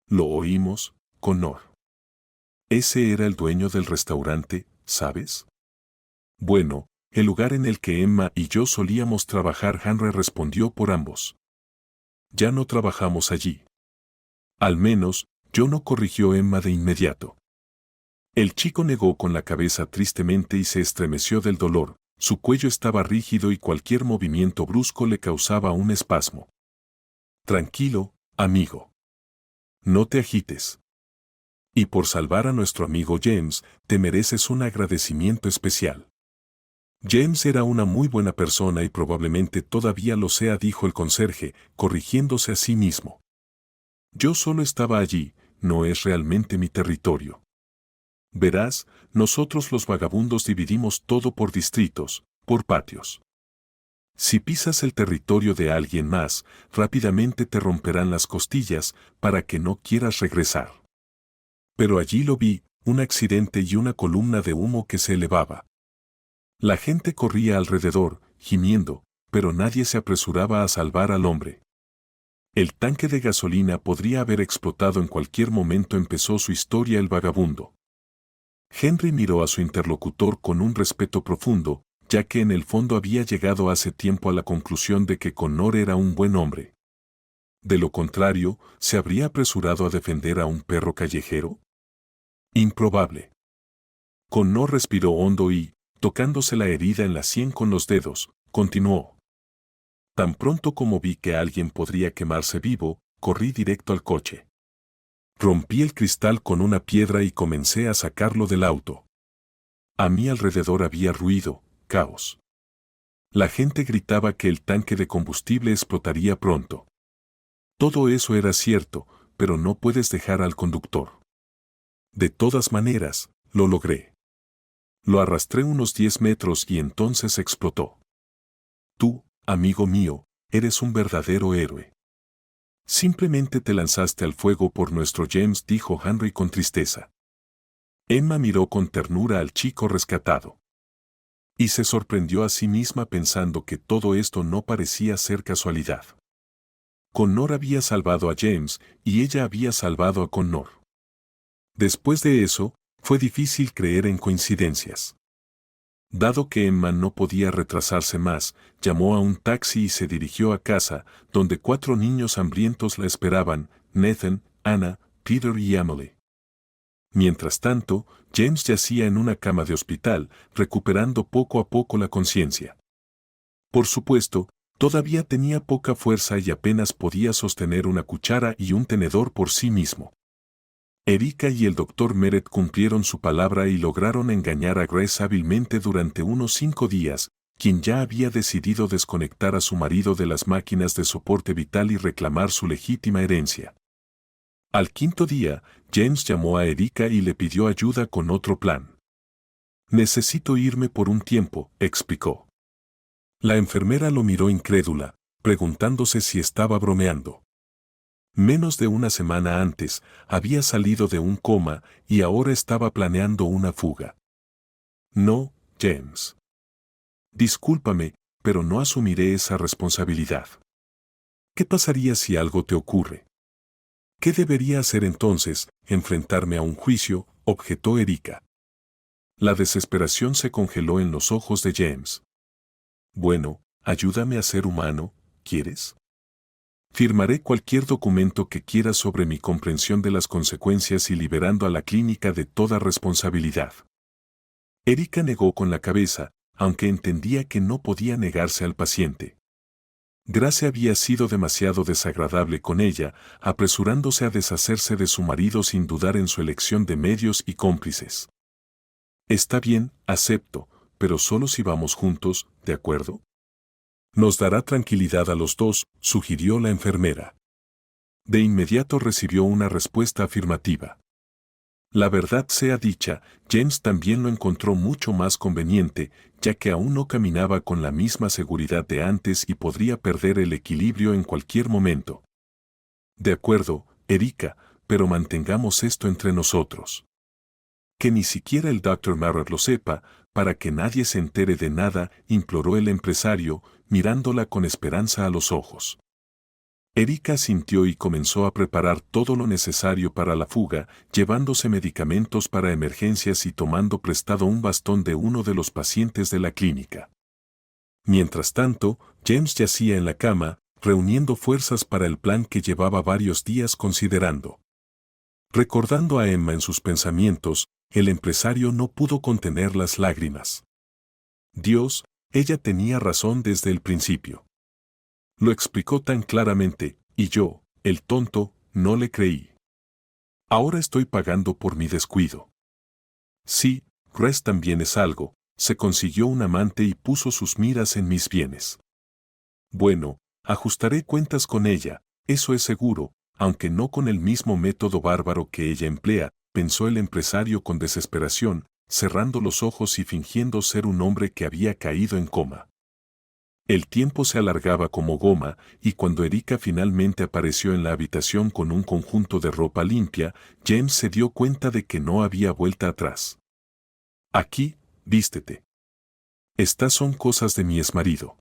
Lo oímos, Connor. Ese era el dueño del restaurante, ¿sabes? Bueno, el lugar en el que Emma y yo solíamos trabajar. Henry respondió por ambos. Ya no trabajamos allí. Al menos, yo no, corrigió Emma de inmediato. El chico negó con la cabeza tristemente y se estremeció del dolor, su cuello estaba rígido y cualquier movimiento brusco le causaba un espasmo. Tranquilo, amigo. No te agites. Y por salvar a nuestro amigo James, te mereces un agradecimiento especial. James era una muy buena persona y probablemente todavía lo sea, dijo el conserje, corrigiéndose a sí mismo. Yo solo estaba allí, no es realmente mi territorio. Verás, nosotros los vagabundos dividimos todo por distritos, por patios. Si pisas el territorio de alguien más, rápidamente te romperán las costillas para que no quieras regresar. Pero allí lo vi, un accidente y una columna de humo que se elevaba. La gente corría alrededor, gimiendo, pero nadie se apresuraba a salvar al hombre. El tanque de gasolina podría haber explotado en cualquier momento, empezó su historia el vagabundo. Henry miró a su interlocutor con un respeto profundo, ya que en el fondo había llegado hace tiempo a la conclusión de que Connor era un buen hombre. De lo contrario, ¿se habría apresurado a defender a un perro callejero? Improbable. Connor respiró hondo y, tocándose la herida en la sien con los dedos, continuó. Tan pronto como vi que alguien podría quemarse vivo, corrí directo al coche. Rompí el cristal con una piedra y comencé a sacarlo del auto. A mi alrededor había ruido, caos. La gente gritaba que el tanque de combustible explotaría pronto. Todo eso era cierto, pero no puedes dejar al conductor. De todas maneras, lo logré. Lo arrastré unos 10 metros y entonces explotó. Tú, amigo mío, eres un verdadero héroe. Simplemente te lanzaste al fuego por nuestro James, dijo Henry con tristeza. Emma miró con ternura al chico rescatado. Y se sorprendió a sí misma pensando que todo esto no parecía ser casualidad. Connor había salvado a James y ella había salvado a Connor. Después de eso, fue difícil creer en coincidencias. Dado que Emma no podía retrasarse más, llamó a un taxi y se dirigió a casa, donde 4 niños hambrientos la esperaban: Nathan, Anna, Peter y Emily. Mientras tanto, James yacía en una cama de hospital, recuperando poco a poco la conciencia. Por supuesto, todavía tenía poca fuerza y apenas podía sostener una cuchara y un tenedor por sí mismo. Erika y el Dr. Meret cumplieron su palabra y lograron engañar a Grace hábilmente durante unos 5 días, quien ya había decidido desconectar a su marido de las máquinas de soporte vital y reclamar su legítima herencia. Al 5.º día, James llamó a Erika y le pidió ayuda con otro plan. «Necesito irme por un tiempo», explicó. La enfermera lo miró incrédula, preguntándose si estaba bromeando. Menos de una semana antes, había salido de un coma y ahora estaba planeando una fuga. «No, James. Discúlpame, pero no asumiré esa responsabilidad». «¿Qué pasaría si algo te ocurre?» «¿Qué debería hacer entonces? ¿Enfrentarme a un juicio?», objetó Erika. La desesperación se congeló en los ojos de James. «Bueno, ayúdame a ser humano, ¿quieres? Firmaré cualquier documento que quieras sobre mi comprensión de las consecuencias y liberando a la clínica de toda responsabilidad». Erika negó con la cabeza, aunque entendía que no podía negarse al paciente. Grace había sido demasiado desagradable con ella, apresurándose a deshacerse de su marido sin dudar en su elección de medios y cómplices. «Está bien, acepto, pero solo si vamos juntos, ¿de acuerdo? Nos dará tranquilidad a los dos», sugirió la enfermera. De inmediato recibió una respuesta afirmativa. La verdad sea dicha, James también lo encontró mucho más conveniente, ya que aún no caminaba con la misma seguridad de antes y podría perder el equilibrio en cualquier momento. «De acuerdo, Erika, pero mantengamos esto entre nosotros. Que ni siquiera el Dr. Meret lo sepa, para que nadie se entere de nada», imploró el empresario, mirándola con esperanza a los ojos. Erika asintió y comenzó a preparar todo lo necesario para la fuga, llevándose medicamentos para emergencias y tomando prestado un bastón de uno de los pacientes de la clínica. Mientras tanto, James yacía en la cama, reuniendo fuerzas para el plan que llevaba varios días considerando. Recordando a Emma en sus pensamientos, el empresario no pudo contener las lágrimas. Dios, ella tenía razón desde el principio. Lo explicó tan claramente, y yo, el tonto, no le creí. Ahora estoy pagando por mi descuido. Sí, Grace también es algo, se consiguió un amante y puso sus miras en mis bienes. Bueno, ajustaré cuentas con ella, eso es seguro, aunque no con el mismo método bárbaro que ella emplea, pensó el empresario con desesperación, cerrando los ojos y fingiendo ser un hombre que había caído en coma. El tiempo se alargaba como goma, y cuando Erika finalmente apareció en la habitación con un conjunto de ropa limpia, James se dio cuenta de que no había vuelta atrás. «Aquí, vístete. Estas son cosas de mi exmarido.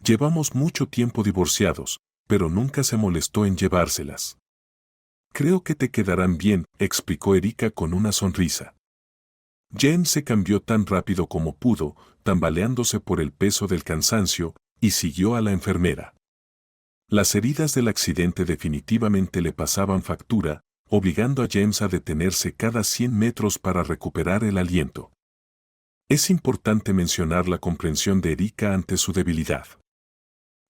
Llevamos mucho tiempo divorciados, pero nunca se molestó en llevárselas. Creo que te quedarán bien», explicó Erika con una sonrisa. James se cambió tan rápido como pudo, tambaleándose por el peso del cansancio, y siguió a la enfermera. Las heridas del accidente definitivamente le pasaban factura, obligando a James a detenerse cada 100 metros para recuperar el aliento. Es importante mencionar la comprensión de Erika ante su debilidad.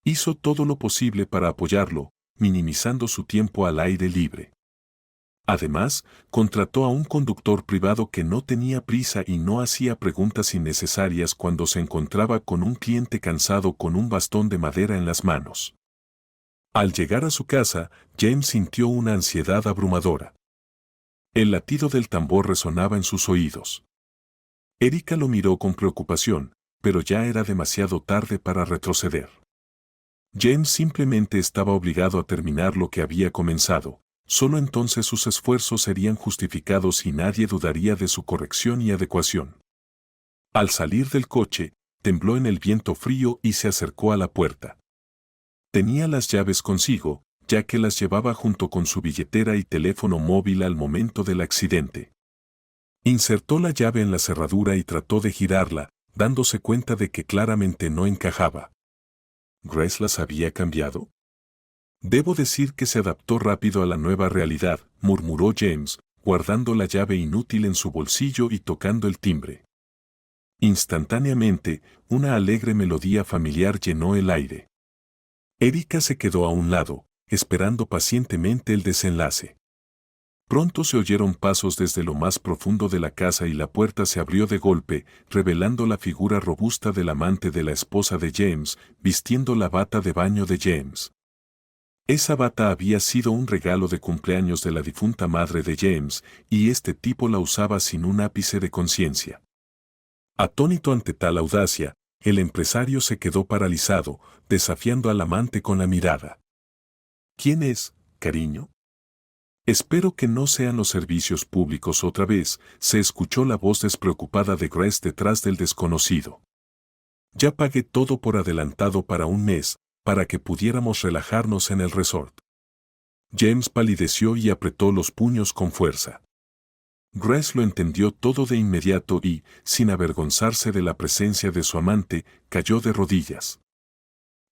Hizo todo lo posible para apoyarlo, minimizando su tiempo al aire libre. Además, contrató a un conductor privado que no tenía prisa y no hacía preguntas innecesarias cuando se encontraba con un cliente cansado con un bastón de madera en las manos. Al llegar a su casa, James sintió una ansiedad abrumadora. El latido del tambor resonaba en sus oídos. Erika lo miró con preocupación, pero ya era demasiado tarde para retroceder. James simplemente estaba obligado a terminar lo que había comenzado. Solo entonces sus esfuerzos serían justificados y nadie dudaría de su corrección y adecuación. Al salir del coche, tembló en el viento frío y se acercó a la puerta. Tenía las llaves consigo, ya que las llevaba junto con su billetera y teléfono móvil al momento del accidente. Insertó la llave en la cerradura y trató de girarla, dándose cuenta de que claramente no encajaba. ¿Grace las había cambiado? Debo decir que se adaptó rápido a la nueva realidad, murmuró James, guardando la llave inútil en su bolsillo y tocando el timbre. Instantáneamente, una alegre melodía familiar llenó el aire. Erika se quedó a un lado, esperando pacientemente el desenlace. Pronto se oyeron pasos desde lo más profundo de la casa y la puerta se abrió de golpe, revelando la figura robusta del amante de la esposa de James, vistiendo la bata de baño de James. Esa bata había sido un regalo de cumpleaños de la difunta madre de James, y este tipo la usaba sin un ápice de conciencia. Atónito ante tal audacia, el empresario se quedó paralizado, desafiando al amante con la mirada. ¿Quién es, cariño? Espero que no sean los servicios públicos otra vez, se escuchó la voz despreocupada de Grace detrás del desconocido. Ya pagué todo por adelantado para un mes, para que pudiéramos relajarnos en el resort. James palideció y apretó los puños con fuerza. Grace lo entendió todo de inmediato y, sin avergonzarse de la presencia de su amante, cayó de rodillas.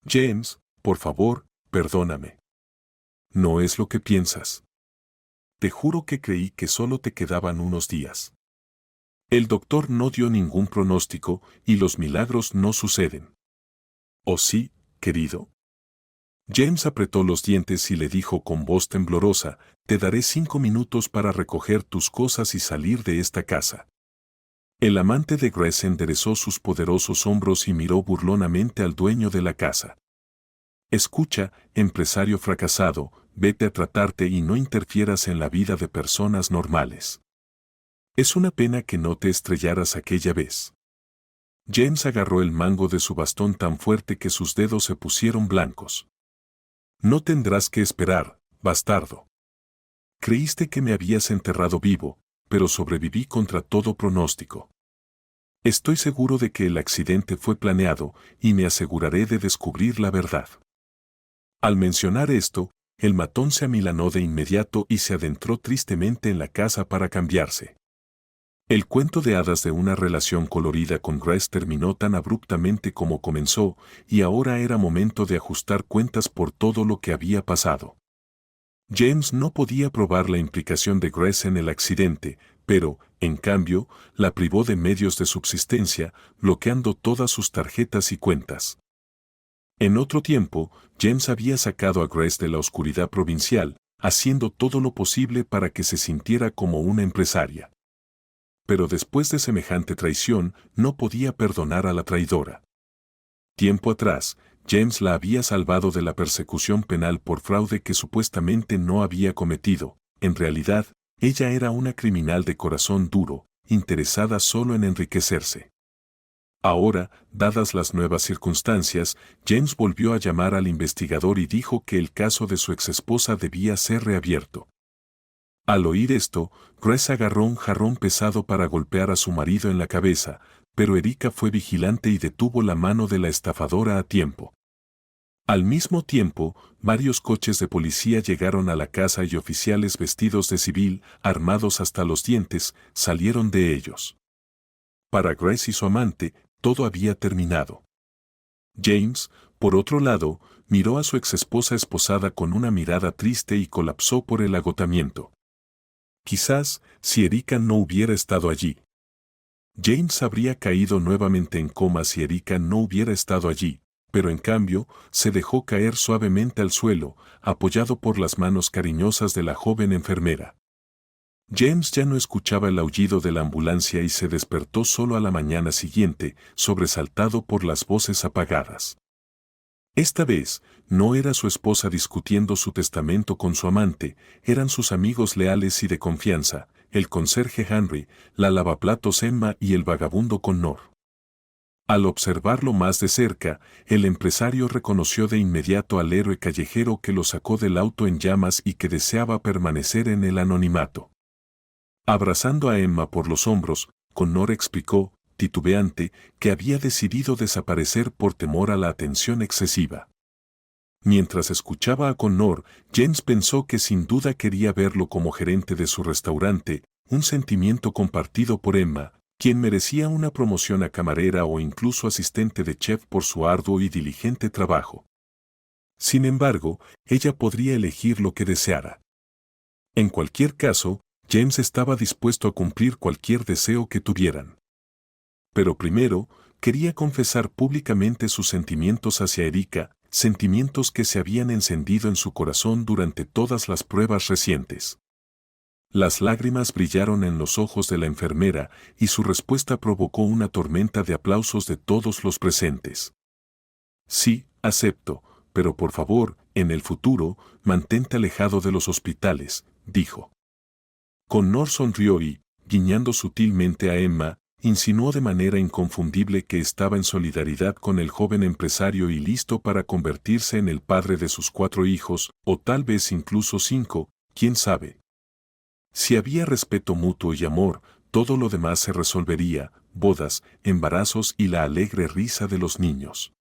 James, por favor, perdóname. No es lo que piensas. Te juro que creí que solo te quedaban unos días. El doctor no dio ningún pronóstico y los milagros no suceden. ¿Oh sí, querido? James apretó los dientes y le dijo con voz temblorosa, te daré 5 minutos para recoger tus cosas y salir de esta casa. El amante de Grace enderezó sus poderosos hombros y miró burlonamente al dueño de la casa. Escucha, empresario fracasado, vete a tratarte y no interfieras en la vida de personas normales. Es una pena que no te estrellaras aquella vez. James agarró el mango de su bastón tan fuerte que sus dedos se pusieron blancos. No tendrás que esperar, bastardo. Creíste que me habías enterrado vivo, pero sobreviví contra todo pronóstico. Estoy seguro de que el accidente fue planeado y me aseguraré de descubrir la verdad. Al mencionar esto, el matón se amilanó de inmediato y se adentró tristemente en la casa para cambiarse. El cuento de hadas de una relación colorida con Grace terminó tan abruptamente como comenzó, y ahora era momento de ajustar cuentas por todo lo que había pasado. James no podía probar la implicación de Grace en el accidente, pero, en cambio, la privó de medios de subsistencia, bloqueando todas sus tarjetas y cuentas. En otro tiempo, James había sacado a Grace de la oscuridad provincial, haciendo todo lo posible para que se sintiera como una empresaria. Pero después de semejante traición, no podía perdonar a la traidora. Tiempo atrás, James la había salvado de la persecución penal por fraude que supuestamente no había cometido. En realidad, ella era una criminal de corazón duro, interesada solo en enriquecerse. Ahora, dadas las nuevas circunstancias, James volvió a llamar al investigador y dijo que el caso de su exesposa debía ser reabierto. Al oír esto, Grace agarró un jarrón pesado para golpear a su marido en la cabeza, pero Erika fue vigilante y detuvo la mano de la estafadora a tiempo. Al mismo tiempo, varios coches de policía llegaron a la casa y oficiales vestidos de civil, armados hasta los dientes, salieron de ellos. Para Grace y su amante, todo había terminado. James, por otro lado, miró a su exesposa esposada con una mirada triste y colapsó por el agotamiento. Quizás, si Erika no hubiera estado allí. James habría caído nuevamente en coma si Erika no hubiera estado allí, pero en cambio, se dejó caer suavemente al suelo, apoyado por las manos cariñosas de la joven enfermera. James ya no escuchaba el aullido de la ambulancia y se despertó solo a la mañana siguiente, sobresaltado por las voces apagadas. Esta vez, no era su esposa discutiendo su testamento con su amante, eran sus amigos leales y de confianza, el conserje Henry, la lavaplatos Emma y el vagabundo Connor. Al observarlo más de cerca, el empresario reconoció de inmediato al héroe callejero que lo sacó del auto en llamas y que deseaba permanecer en el anonimato. Abrazando a Emma por los hombros, Connor explicó, titubeante, que había decidido desaparecer por temor a la atención excesiva. Mientras escuchaba a Connor, James pensó que sin duda quería verlo como gerente de su restaurante, un sentimiento compartido por Emma, quien merecía una promoción a camarera o incluso asistente de chef por su arduo y diligente trabajo. Sin embargo, ella podría elegir lo que deseara. En cualquier caso, James estaba dispuesto a cumplir cualquier deseo que tuvieran. Pero primero, quería confesar públicamente sus sentimientos hacia Erika, sentimientos que se habían encendido en su corazón durante todas las pruebas recientes. Las lágrimas brillaron en los ojos de la enfermera y su respuesta provocó una tormenta de aplausos de todos los presentes. Sí, acepto, pero por favor, en el futuro, mantente alejado de los hospitales, dijo. Connor sonrió y, guiñando sutilmente a Emma, insinuó de manera inconfundible que estaba en solidaridad con el joven empresario y listo para convertirse en el padre de sus 4 hijos, o tal vez incluso 5, quién sabe. Si había respeto mutuo y amor, todo lo demás se resolvería, bodas, embarazos y la alegre risa de los niños.